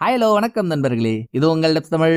Hello வணக்கம் நண்பர்களே, இது உங்கள் தமிழ்.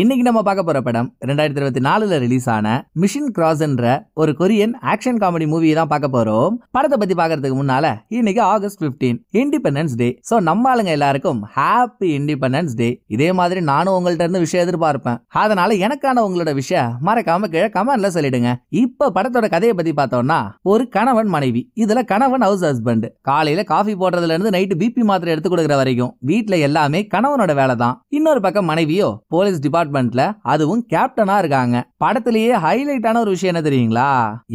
இன்னைக்கு நம்ம பார்க்க போற படம் 2024ல ரிலீஸ் ஆன மிஷன் கிராஸ் என்ற ஒரு கொரியன் ஆக்ஷன் காமெடி மூவியை தான் பார்க்க போறோம். படத்தை பத்தி பார்க்கறதுக்கு முன்னால இன்னைக்கு ஆகஸ்ட் 15 இண்டிபெண்டன்ஸ் டே. சோ நம்ம ஆளுங்க எல்லாருக்கும் ஹாப்பி இண்டிபெண்டன்ஸ் டே. இதே மாதிரி நானும் உங்கள்ட்ட இருந்து விஷயம் எதிர்பார்ப்பேன். அதனால எனக்கான உங்களோட விஷயம் மறக்காம கீழே கமெண்ட்ல சொல்லிடுங்க. இப்ப படத்தோட கதையை பத்தி பார்த்தோம்னா, ஒரு கணவன் மனைவி, இதுல கணவன் ஹவுஸ் ஹஸ்பண்ட், காலையில காஃபி போடுறதுல இருந்து நைட்டு பிபி மாத்திரை எடுத்து கொடுக்குற வரைக்கும் வீட்டுல எல்லாமே கணவனோட வேலை தான். இன்னொரு பக்கம் மனைவியோ போலீஸ் டிபார்ட்மெண்ட்ல, அதுவும் கேப்டனா இருக்காங்க. படத்திலேயே ஹைலைட்டான ஒரு விஷயம் என்ன தெரியுங்களா?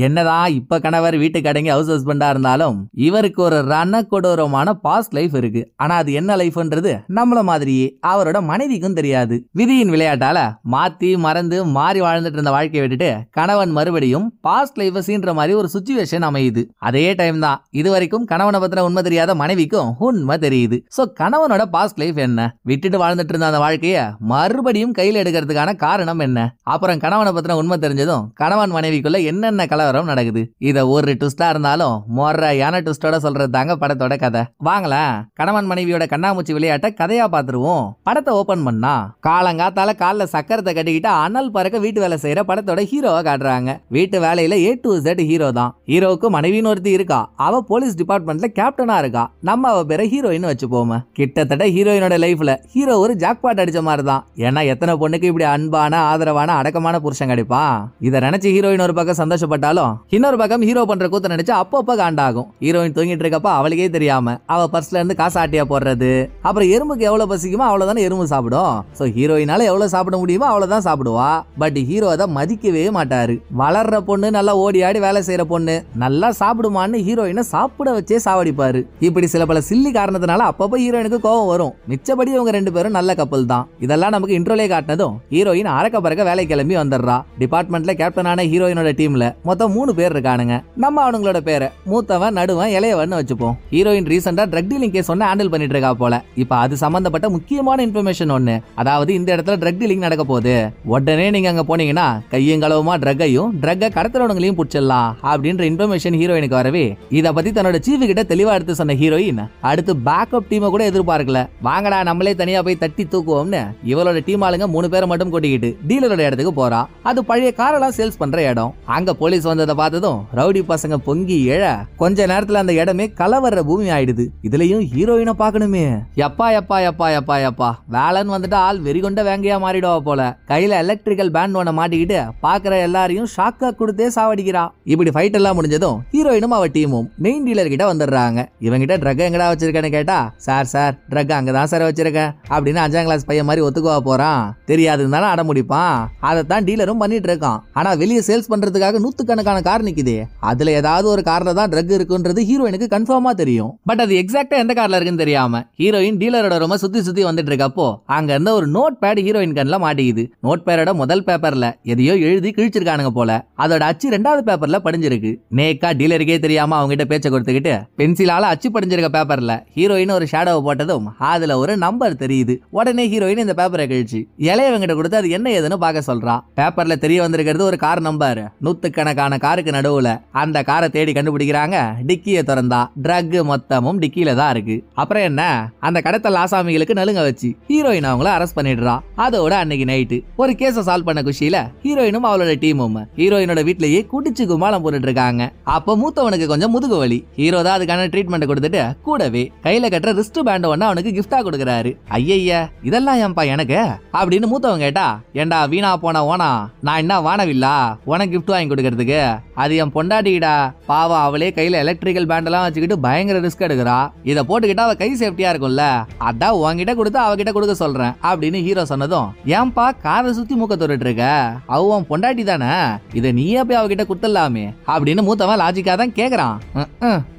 என்னதான் இப்ப கணவர் வீட்டுக்கு அடங்கி ஹவுஸ் ஹஸ்பண்டா இருந்தாலும் இவருக்கு ஒரு கொடூரமான பாஸ்ட் லைஃப் இருக்கு. ஆனா அது என்ன லைஃப்ன்றது நம்மள மாதிரியே அவரோட மனைவிக்கும் தெரியாது. விதியின் விளையாட்டால மாத்தி மறந்து மாறி வாழ்ந்துட்டு இருந்த வாழ்க்கையை விட்டுட்டு கணவன் மறுபடியும் பாஸ்ட் லைஃப் சீன்ற மாதிரி ஒரு சிச்சுவேஷன் அமையுது. அதே டைம் தான் இது வரைக்கும் கணவனை பத்தின உண்மை தெரியாத மனைவிக்கும் உண்மை தெரியுது. சோ கணவனோட பாஸ்ட் லைஃப் என்ன, விட்டுட்டு வாழ்ந்துட்டு இருந்த அந்த வாழ்க்கைய மறுபடியும் கையில் எடுக்கிறதுக்கான காரணம் என்ன, அப்புறம் கணவனை பத்தின உண்மை தெரிஞ்சதும் கணவன் மனைவிக்குள்ள என்னென்ன கலவரம் நடக்குது, இத ஒரு ட்விஸ்டா இருந்தாலும் மொறையான ட்விஸ்டோட சொல்றது தாங்க படத்தோட கதை. வாங்கலாம் கணவன் மனைவியோட கண்ணாமூச்சி விளையாட்ட கதையா பாத்துருவோம். படத்தை ஓபன் பண்ணா காலங்காத்தால கால்ல சக்கரத்தை கட்டிக்கிட்டு அனல் பறக்க வீட்டு வேலை செய்யற படத்தோட ஹீரோவை காட்டுறாங்க. வீட்டு வேலையில A to Z ஹீரோ தான். ஹீரோவுக்கு மனைவின்னு ஒருத்தி இருக்கா. அவ போலீஸ் டிபார்ட்மெண்ட்ல கேப்டனா இருக்கா. நம்ம அவ பேரை ஹீரோயின் வச்சுப்போம். கிட்டத்தட்ட ஹீரோயினோட லைஃப்ல ஹீரோ ஒரு ஜாக்பாட் அடிச்ச மாதிரி தான். ஏன்னா எத்தனை பொண்ணுக்கு இப்படி அன்பான ஆதரவான அடக்கமான புருஷன் கிடைப்பான். இத நினைச்சு ஹீரோயின் ஒரு பக்கம் சந்தோஷப்பட்டாலும் இன்னொரு பக்கம் ஹீரோ பண்ற கூத்த நினைச்சு அப்பப்ப காண்டாகும். ஹீரோயின் தூங்கிட்டு இருக்கப்ப அவளுக்கே தெரியாம அவ பர்ஸ்ல இருந்து காசு ஆட்டியா போடுறது. அப்புறம் எறும்புக்கு எவ்வளவு பசிக்குமோ அவ்வளவுதானே எறும்பு சாப்பிடும். சோ ஹீரோயினால எவ்வளவு சாப்பிட முடியுமோ அவ்வளவுதான் சாப்பிடுவா. பட் ஹீரோ அதை மதிக்கவே மாட்டாரு. வளர்ற பொண்ணு, நல்லா ஓடி ஆடி வேலை செய்யற பொண்ணு நல்லா சாப்பிடுமான்னு ஹீரோயினை சாப்பிட வச்சே சாவடிப்பாரு. இப்படி சில பல சில்லி காரணத்தினால அப்பப்ப ஹீரோயினுக்கு கோவம் வரும். மிச்சபடி இவங்க ரெண்டு பேரும் நல்ல கப்பல் தான். இதெல்லாம் நமக்கு இன்ட்ரோலே காட்டினதும் ஹீரோயின் அரக்க பறக்க வேலை கிளம்பி வந்துடுறா. டிபார்ட்மெண்ட்ல கேப்டனான ஹீரோயினோட டீம்ல மொத்தம் 3 பேர் இருக்கானுங்க. நம்ம அவங்களோட பேரை மூத்தவன், நடுவன், இளையவன் வச்சுப்போம். ஹீரோயின் ரீசெண்டா ட்ரக் டீலிங் கேஸ் ஒன்னு ஹேண்டில் பண்ணிட்டு இருக்கா போல. இப்ப அது சம்பந்தப்பட்ட முக்கியமான இன்ஃபர்மேஷன் ஒன்னு, அதாவது இந்த இடத்துல ட்ரக் டீலிங் நடக்க போகுது. உடனே நீங்க அங்க போனீங்கன்னா கையும் களவுமா ட்ரக்கையும் ட்ரக்க கடத்துறவங்களையும் புடிச்சிடலாம் அப்படின்ற இன்ஃபர்மேஷன் ஹீரோயினுக்கு வரவே இத பத்தி தன்னோட சீஃப் கிட்ட தெளிவா எடுத்து சொன்ன ஹீரோயின் அடுத்து பேக்கப் டீமை கூட எதிர்பார்க்கல. வாங்கடா நம்மளே தனியா போய் தட்டி தூக்குவோம்னு இவளோட டீம் ஆளுங்க 3 பேரை மட்டும் கூட்டிக்கிட்டு டீலரோட இடத்துக்கு போறா. அது பழைய காரெல்லாம் சேல்ஸ் பண்ற இடம். அங்க போலீஸ் வந்ததை பார்த்ததும் ரவுடி பசங்க பொங்கி எழ கொஞ்ச நேரத்துல அந்த இடமே கலவர பூமி ஆயிடுது. இதுலயும் ஹீரோயினை பாக்கணுமே. எப்பா எப்பா எப்பா எப்பா எப்பா வேலைன்னு வந்துட்டு ஆள் வெறிகொண்ட வேங்கையா மாறிடுவா போல. கையில எலக்ட்ரிக்கல் பேண்ட் ஒண்ண மாட்டிக்கிட்டு பாக்குற எல்லாரையும் ஷாக்கா கொடுத்தே சாவடிக்கிறா. இப்படி ஃபைட் எல்லாம் முடிஞ்சதும் ஹீரோயினும் அவ டீமும் மெயின் டீலர் கிட்ட வந்துடுறாங்க. இவங்கிட்ட ட்ரக் எங்கடா வச்சிருக்கேன்னு கேட்டா, சார் ட்ரக் அங்கதான் சார் வச்சிருக்கேன் அப்படின்னு 5ஆம் கிளாஸ் பையன் மாதிரி ஒத்துக்குவா போறான். தெரியாதுன்னு அட முடிப்பான். அதைத்தான் டீலரும் பண்ணிட்டு இருக்கான். ஆனா வெளியே சேல்ஸ் பண்றதுக்காக நூத்துக்கணக்கான கார் நிக்குது. அதுல ஏதாவது ஒரு கார்ல தான் ட்ரக் இருக்குன்றது ஹீரோயினுக்கு கன்ஃபார்மா தெரியும். பட் அது எக்ஸாக்டா எந்த கார்ல இருக்குன்னு தெரியாம ஹீரோயின் டீலரோட ரொம்ப சுத்தி வந்துட்டு இருக்கப்போ அங்க இருந்த ஒரு நோட் பேட் ஹீரோயின் கண்ணுல மாட்டிக்குது. நோட் பேரோட முதல் பேப்பர்ல எதையோ எழுதி கிழிச்சிருக்கானுங்க போல. அதோட அச்சு 2வது பேப்பர்ல படிஞ்சிருக்கு. நேக்கா டீலருக்கே தெரியாம அவங்க கிட்ட பேச்ச கொடுத்துக்கிட்டு பென்சிலால அச்சு படிஞ்சிருக்க பேப்பர்ல ஹீரோயின் ஒரு ஷேடோவை போட்டதும் அதுல ஒரு நம்பர் தெரியுது. உடனே ஹீரோயின் இந்த பேப்பரை கழிச்சு இளையவங்கிட்ட கொடுத்து அது என்ன ஏதுன்னு பார்க்க சொல்றா. பேப்பர்ல தெரிய வந்திருக்கிறது ஒரு கார் நம்பர். நூத்துக்கணக்கான காருக்கு நடுவுல அந்த காரை தேடி கண்டுபிடிக்கிறாங்க. டிக்கியை திறந்தா ட்ரக் மொத்தமும் டிக்கியில தான் இருக்கு. அப்புறம் என்ன, அந்த கடத்தல் ஆசாமிகளுக்கு நலுங்க வச்சு ஹீரோயின் அவங்கள அரெஸ்ட் பண்ணிடுறா. அதோட அன்னைக்கு நைட்டு ஒரு கேஸ சால்வ் பண்ண குஷியில ஹீரோயினும் அவளோட டீமும் ஹீரோயினோட வீட்லயே குடிச்சு குமாலம் போட்டுட்டு இருக்காங்க. அப்ப மூத்தவனுக்கு கொஞ்சம் முதுகு வலி. ஹீரோ தான் அதுக்கான ட்ரீட்மெண்ட் கொடுத்துட்டு கூடவே கையில கட்டுற ரிஸ்ட் பேண்ட் ஒண்ணு அவனுக்கு கிஃப்டா கொடுக்கறாரு. ஐயய்ய இதெல்லாம் ஏன்பா எனக்கு அப்படின்னு மூத்தவன் கேட்டா, ஏண்டா வீணா போன ஓனா, நான் என்ன வானவில்லா உனக்கு கிஃப்ட் வாங்கி கொடுக்கறதுக்கு? அது என் பொண்டாட்டிடா, பாவம் அவளே கையில எலக்ட்ரிக்கல் பேண்ட் எல்லாம் வச்சுக்கிட்டு பயங்கர ரிஸ்க் எடுக்கிறா. இதை போட்டுக்கிட்டா அவ கை சேஃப்டியா இருக்கும்ல, அதான் உன்கிட்ட கொடுத்து அவகிட்ட கொடுக்க சொல்றேன் அப்படின்னு ஹீரோ சொன்னதும், ஏன்பா காதை சுத்தி மூக்க தொட்டுட்டு இருக்க, அவன் பொண்டாட்டி தானே, இதை நீயே போய் அவகிட்ட கொடுத்துடலாமே அப்படின்னு மூத்தவன் லாஜிக்கா தான் கேக்குறான்.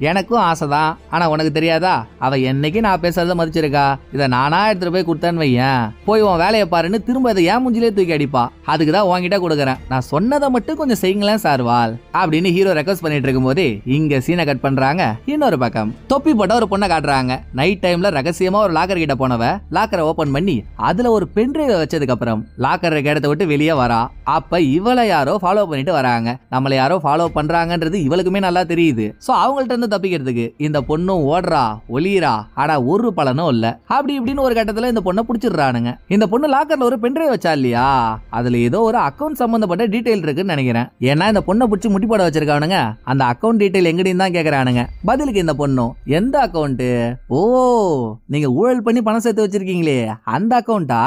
எனக்கும் ஆசைதான், ஆனா உனக்கு தெரியாதா, அவ என்னைக்கு நான் பேசுறத மதிச்சிருக்கா, இதை நானா எடுத்துட்டு போய் கொடுத்தேன்னு வையன், போய் உன் வேலையை பாருன்னு திரும்ப அதை ஏன் மூஞ்சிலே தூக்கி அடிப்பா. அதுக்குதான் உன்கிட்ட கொடுக்குறேன், நான் சொன்னதை மட்டும் கொஞ்சம் செய்யுங்களேன் சார்வால் அப்படின்னு ஹீரோ ரெக்வஸ்ட் பண்ணிட்டு இருக்கும் போதே இங்க சீனை கட் பண்றாங்க. இன்னொரு பக்கம் தொப்பி போட்ட ஒரு பொண்ணை காட்டுறாங்க. நைட் டைம்ல ரகசியமா ஒரு லாக்கர் கிட்ட போனவ லாக்கரை ஓபன் பண்ணி அதுல ஒரு பென்ட்ரைவ் வச்சதுக்கு அப்புறம் லாக்கர் இடத்தை விட்டு வெளியே வரா. அப்ப இவளை யாரோ ஃபாலோ பண்ணிட்டு வராங்க. நம்மள யாரோ ஃபாலோ பண்றாங்கன்றது இவளுக்குமே நல்லா தெரியுது. சோ அவங்கள்ட்ட இருந்து தப்பிக்கிறதுக்கு இந்த பொண்ணும் ஓடுறா ஒளியறா. ஆனா ஒரு பலனும் இல்ல. அப்படி இப்படின்னு ஒரு கட்டத்துல இந்த பொண்ணை புடிச்சிடுறானுங்க. இந்த பொண்ணு லாக்கர்ல ஒரு பென்ட்ரைவ் வச்சா இல்லையா, அதுல ஏதோ ஒரு அக்கவுண்ட் சம்பந்தப்பட்ட டீடைல் இருக்குன்னு நினைக்கிறேன். ஏன்னா இந்த பொண்ணை பிடிச்சி முட்டி போட வச்சிருக்கானுங்க. அந்த அக்கவுண்ட் டீடைல் எங்கடின்னு தான் கேக்குறானுங்க. பதிலுக்கு இந்த பொண்ணும் எந்த அக்கவுண்ட், ஓ நீங்க ஊழல் பண்ணி பணம் சேர்த்து வச்சிருக்கீங்களே அந்த அக்கவுண்டா,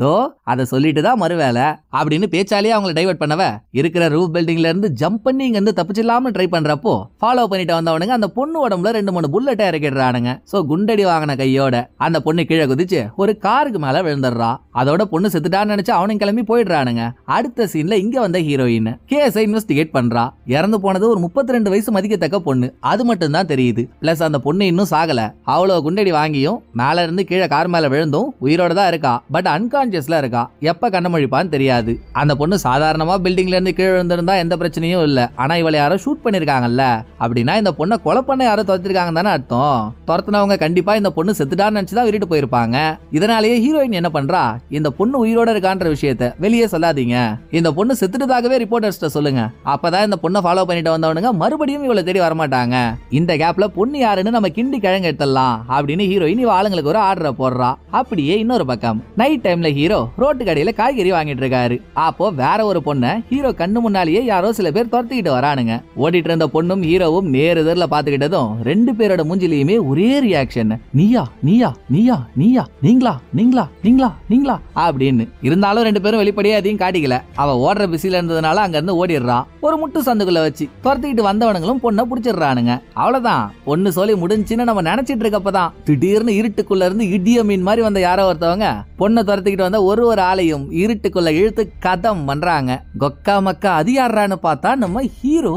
தோ அதை சொல்லிட்டு தான் மறுவேலை அப்படின்னு பேச்சாலேயே அவங்களை டைவர்ட் பண்ணவ இருக்கிற ரூஃப் பில்டிங்ல இருந்து ஜம்ப் பண்ணி இங்க இருந்து தப்பிச்சிடலாம்னு ட்ரை பண்றப்போ ஃபாலோ பண்ணிட்டு வந்தவனுங்க அந்த பொண்ணு உடம்புல 2-3 புல்லட் இறக்கிடுறானுங்க. சோ குண்டடி வாங்கின கையோட அந்த பொண்ணு கீழே குதிச்சு ஒரு காருக்கு மேல விழுந்துடுறா. அதோட பொண்ணு செத்துட்டான்னு நினைச்சு அவனும் கிளம்பி போயிடுறானுங்க. அடுத்த சீன்ல இங்க வந்த ஹீரோயின் கேஸை இன்வெஸ்டிகேட் பண்றா. இறந்து போனது ஒரு 32 வயசு மதிக்கத்தக்க பொண்ணு, அது மட்டும் தான் தெரியுது. பிளஸ் அந்த பொண்ணு இன்னும் சாகல. அவ்வளவு குண்டடி வாங்கியும் மேல இருந்து கீழே கார் மேல விழுந்தும் உயிரோட தான் இருக்கா. பட் அன்கான்சியஸ்ல இருக்கா. எப்ப கண்ணமொழிப்பான்னு தெரியாது. அந்த பொண்ணு சாதாரணமா பில்டிங்ல இருந்து கீழே விழுந்திருந்தா எந்த பிரச்சனையும் இல்ல. ஆனா இவளை யாரோ ஷூட் பண்ணிருக்காங்கல்ல, அப்படின்னா இந்த பொண்ணை கொலை பண்ண யாரோ துரத்திருக்காங்க தானே அர்த்தம். துரத்துனவங்க கண்டிப்பா இந்த பொண்ணு செத்துட்டான்னு நினைச்சுதான் விட்டுட்டு போயிருப்பாங்க. இதனாலேயே ஹீரோயின் என்ன பண்றா, இந்த பொண்ணு உயிரோட இருக்கான்ற விஷயத்த வெளியே சொல்லாதீங்க, இந்த பொண்ணு செத்துட்டதாகவே ரிப்போர்ட்டர்ஸ்ட சொல்லுங்க. அப்பதான் இந்த பொண்ணை ஃபாலோ பண்ணிட்டு வந்தவனுங்க மறுபடியும் இவளை தேடி வரமாட்டாங்க. இந்த கேப்ல பொண்ணு யாருன்னு நம்ம கிண்டி கிழங்கு எடுத்துடலாம் அப்படின்னு ஹீரோயின் இவ ஆளுங்களுக்கு ஒரு ஆர்டரை போடுறா. அப்படியே இன்னொரு பக்கம் நைட் டைம்ல ஹீரோ ரோட்டு கடையில காய்கறி வாங்கிட்டு இருக்காரு. அப்போ வேற ஒரு பொண்ணை ஹீரோ கண்ணு முன்னாலேயே யாரோ சில பேர் துரத்திக்கிட்டு வரானுங்க. ஓடிட்டு இருந்த பொண்ணும் ஹீரோவும் நேரெதிரில பாத்துக்கிட்டதும் 2 பேரோட மூஞ்சிலையுமே ஒரே ரியாக்ஷன், நீயா நீயா நீயா நீயா நீங்களா நீங்களா நீங்களா நீங்களா அப்படின்னு. இருந்தாலும் 2 பேரும் வெளிப்படையா அதையும் காட்டிக்கல. அவ ஓடுற பிஸில இருந்ததுனால அங்க இருந்து ஓடிடுறா. ஒரு முட்டு சந்துக்குள்ள வச்சு துரத்திக்கிட்டு வந்தவனுங்களும் பொண்ணை புடிச்சிடுறானுங்க. அவ்வளவுதான், பொண்ணு சொல்லி முடிஞ்சுன்னு நம்ம நினைச்சிட்டு இருக்கப்பதான் திடீர்னு இருட்டுக்குள்ள இருந்து இடிய மீன் மாதிரி வந்த யாரோ ஒருத்தவங்க பொண்ணை துரத்திக்கிட்டு வந்த ஒரு ஆளையும் இருட்டுக்குள்ள இழுத்து கதம் பண்றாங்க. கொக்கா மக்கா அது யாரான்னு பார்த்தா நம்ம ஹீரோ.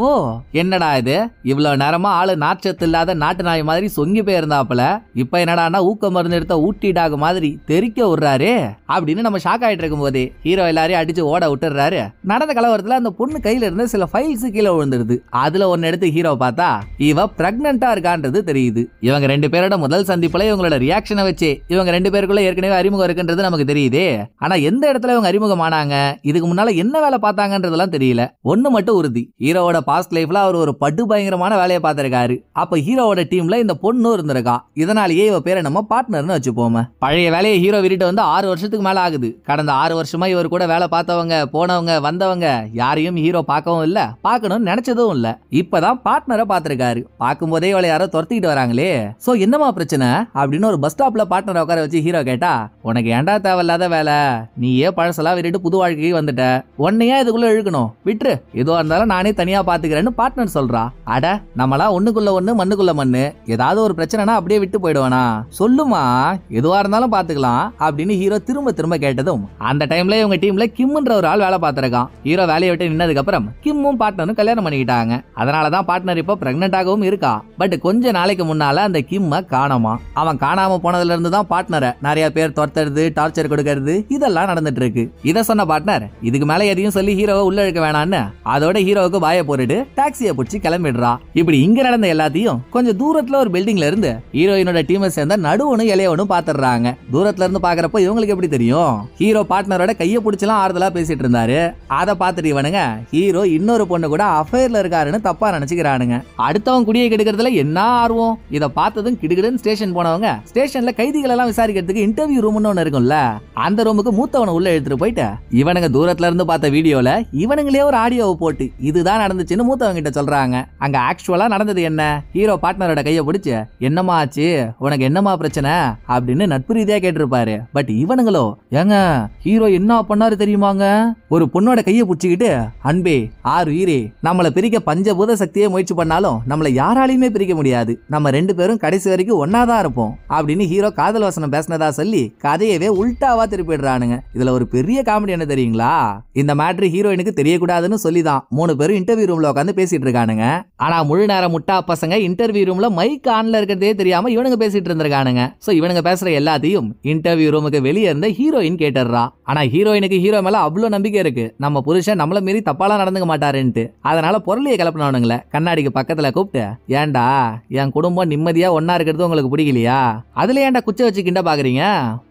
என்னடா இது, இவ்வளவு நேரமா ஆளு நாச்சத்து இல்லாத நாட்டு நாய் மாதிரி சொங்கி போயிருந்தாப்புல, இப்ப என்னடா ஊக்க மருந்து எடுத்த ஊட்டிடாக மாதிரி தெரிக்க விடுறாரு அப்படின்னு நம்ம ஷாக் ஆயிட்டு இருக்கும் போதே ஹீரோ எல்லாரையும் அடிச்சு ஓட விட்டுறாரு. நடந்த கலவரத்துல அந்த பொண்ணு கையில இருந்த சில ஃபைல்ஸ் கீழே விழுந்துருது. அதுல ஒன்னு எடுத்து ஹீரோ பார்த்தா இவ பிரெக்னண்டா இருக்கான்றது தெரியுது. இவங்க 2 பேரோட முதல் சந்திப்புல இவங்களோட ரியாக்ஷனை வச்சு இவங்க 2 பேருக்குள்ள ஏற்கனவே அறிமுகம் இருக்குன்றது நமக்கு தெரியுதே. ஆனா எந்த இடத்துல இவங்க அறிமுகமானாங்க, இதுக்கு முன்னால என்ன வேலை பார்த்தாங்கன்றதெல்லாம் தெரியல. ஒண்ணு மட்டும் உறுதி, ஹீரோவோட பாஸ்ட் லைஃப்ல அவர் ஒரு படு பயங்கரமான வேலையை பார்த்திருக்காரு. அப்ப ஹீரோவோட டீம்ல இந்த பொண்ணு இருந்திருக்கா. இதனாலேயே இவ பேரை நம்ம பார்ட்னர்னு வச்சுப்போம். பழைய வேலையை ஹீரோ விட்டு வந்து 6 வருஷத்துக்கு மேல ஆகுது. கடந்த 6 வருஷமா இவர் கூட வேலை பார்த்தவங்க போனவங்க வந்தவங்க யாரையும் ஹீரோ பார்க்கவும் இல்ல, பார்க்கணும்னு நினைச்சதும் இல்ல. இப்பதான் பார்ட்னரை பார்த்திருக்காரு. பார்க்கும் போதே இவளை யாரோ துரத்திட்டு வராங்களே, சோ என்னமா பிரச்சனை அப்படின்னு ஒரு பஸ் ஸ்டாப்ல பார்ட்னர் உட்கார வச்சு ஹீரோ கேட்டா, உனக்கு ஏண்டா தேவையில்லாத வேலை, நீயே பழசெல்லாம் விட்டுட்டு புது வாழ்க்கைக்கு வந்துட்ட, உன்னையா இதுக்குள்ள இழுக்கணும், விட்டுரு, எதுவா இருந்தாலும் நானே தனியா பாத்துக்கிறேன்னு பார்ட்னர் சொல்றா. அட நம்மளா ஒண்ணுக்குள்ள ஒண்ணு மண்ணுக்குள்ள மண்ணு, ஏதாவது ஒரு பிரச்சனைனா அப்படியே விட்டு போயிடுவானா, சொல்லுமா எதுவா இருந்தாலும் பாத்துக்கலாம் அப்படின்னு ஹீரோ திரும்ப திரும்ப கேட்டதும் அந்த டைம்ல இவங்க டீம்ல கிம்ன்ற ஒரு ஆள் வேலை பார்த்திருக்கான். ஹீரோ வேலையை விட்டு நின்னதுக்கு அப்புறம் கிம்மும் பார்ட்னரும் கல்யாணம் பண்ணிக்கிட்டாங்க. அதனாலதான் பார்ட்னர் இப்ப பிரெக்னன்ட் ஆகவும் இருக்கா. பட் கொஞ்ச நாளைக்கு முன்னால அந்த கிம்ம காணாமா. அவன் காணாம போனதுல இருந்து தான் பார்ட்னரை நிறைய பேர் துரத்துறது, டார்ச்சர் கொடுக்கறது இதெல்லாம் நடந்துட்டு இருக்கு. இத சொன்ன பார்ட்னர் இதுக்கு மேல எதையும் சொல்லி ஹீரோவை உள்ள இழுக்க வேணான்னு அதோட ஹீரோவுக்கு வாய போட்டுட்டு டாக்ஸியை பிடிச்சி கிளம்பிடுறா. இப்படி இங்க நடந்த எல்லாத்தையும் கொஞ்சம் தூரத்துல ஒரு பில்டிங்ல இருந்து ஹீரோயினோட டீமை சேர்ந்த நடுவனும் இளையவனும் பாத்துறாங்க. தூரத்துல இருந்து பாக்குறப்ப இவங்களுக்கு எப்படி தெரியும், ஹீரோ பார்ட்னரோட கையை பிடிச்சலாம் ஆறுதலா பேசிட்டு இருந்தாரு. அதை பார்த்துட்டு இவனுங்க ஹீரோ இன்னொரு பொண்ணு கூட அஃபேர்ல இருக்காருன்னு தப்பா நினைச்சுக்கிறானுங்க. அடுத்தவன் குடியை கெடுக்கிறதுல என்ன ஆர்வம், இத பார்த்ததும் கிடுகிடுன்னு ஸ்டேஷன் போனவங்க ஸ்டேஷன்ல கைதிகள் எல்லாம் விசாரிக்கிறதுக்கு இன்டர்வியூ ரூம்னு ஒண்ணு இருக்கும்ல, அந்த ரூமுக்கு மூத்தவனை உள்ள எடுத்துட்டு போயிட்டு இவனுங்க தூரத்துல இருந்து பார்த்த வீடியோல இவனுங்களே ஒரு ஆடியோவை போட்டு இதுதான் நடந்துச்சுன்னு மூத்தவங்க கிட்ட சொல்றாங்க. அங்க ஆக்சுவலா நடந்தது என்ன, ஹீரோ பார்ட்னரோட கையை பிடிச்சு என்னமா ஆச்சு, உனக்கு என்னமா பிரச்சனை அப்படின்னு நட்பு ரீதியா கேட்டிருப்பாரு. பட் இவனுங்களோ ஏங்க ஹீரோ என்ன பண்ணாரு தெரியுமாங்க, ஒரு பொண்ணோட கையை பிடிச்சிக்கிட்டு அன்பே ஆறு உயிரே, நம்மள பிரிக்க பஞ்சபூத சக்தியை முயற்சி பண்ணாலும் நம்மள யாராலையுமே பிரிக்க முடியாது, நம்ம 2 பேரும் கடைசி வரைக்கும் ஒன்னாதான் இருப்போம் அப்படின்னு ஹீரோ காதல் வசனம் பேசினதா சொல்லி கதையவே உல்டாவா திருப்பிடுறானுங்க. இதுல ஒரு பெரிய காமெடி என்ன தெரியுங்களா, இந்த மேட்ரு ஹீரோயினுக்கு தெரியக்கூடாதுன்னு சொல்லிதான் 3 பேரும் இன்டர்வியூ ரூம்ல உட்காந்து பேசிட்டு இருக்கானுங்க. ஆனா முழு நேரம் முட்டா பசங்க இன்டர்வியூ ரூம்ல மைக் ஆன்ல இருக்கிறதே தெரியாம இவனுங்க பேசிட்டு இருந்திருக்கானுங்க. சோ இவனுங்க பேசுற எல்லாத்தையும் இன்டர்வியூ ரூமுக்கு வெளியே இருந்த ஹீரோயின் கேட்டுறா. ஆனா ஹீரோயினுக்கு ஹீரோ மேல அவ்வளவு நம்பிக்கை இருக்கு, நம்ம புருஷன் நம்மள மீறி தப்பாலாம் நடந்துக்க மாட்டாருன்ட்டு. அதனால பொருளையை கிளப்பினவனுங்கள கண்ணாடிக்கு பக்கத்துல கூப்பிட்டு, ஏண்டா என் குடும்பம் நிம்மதியா ஒன்னா இருக்கிறது உங்களுக்கு பிடிக்கலையா, அதுல ஏன்டா குச்ச வச்சு கிண்ட பாக்குறீங்க,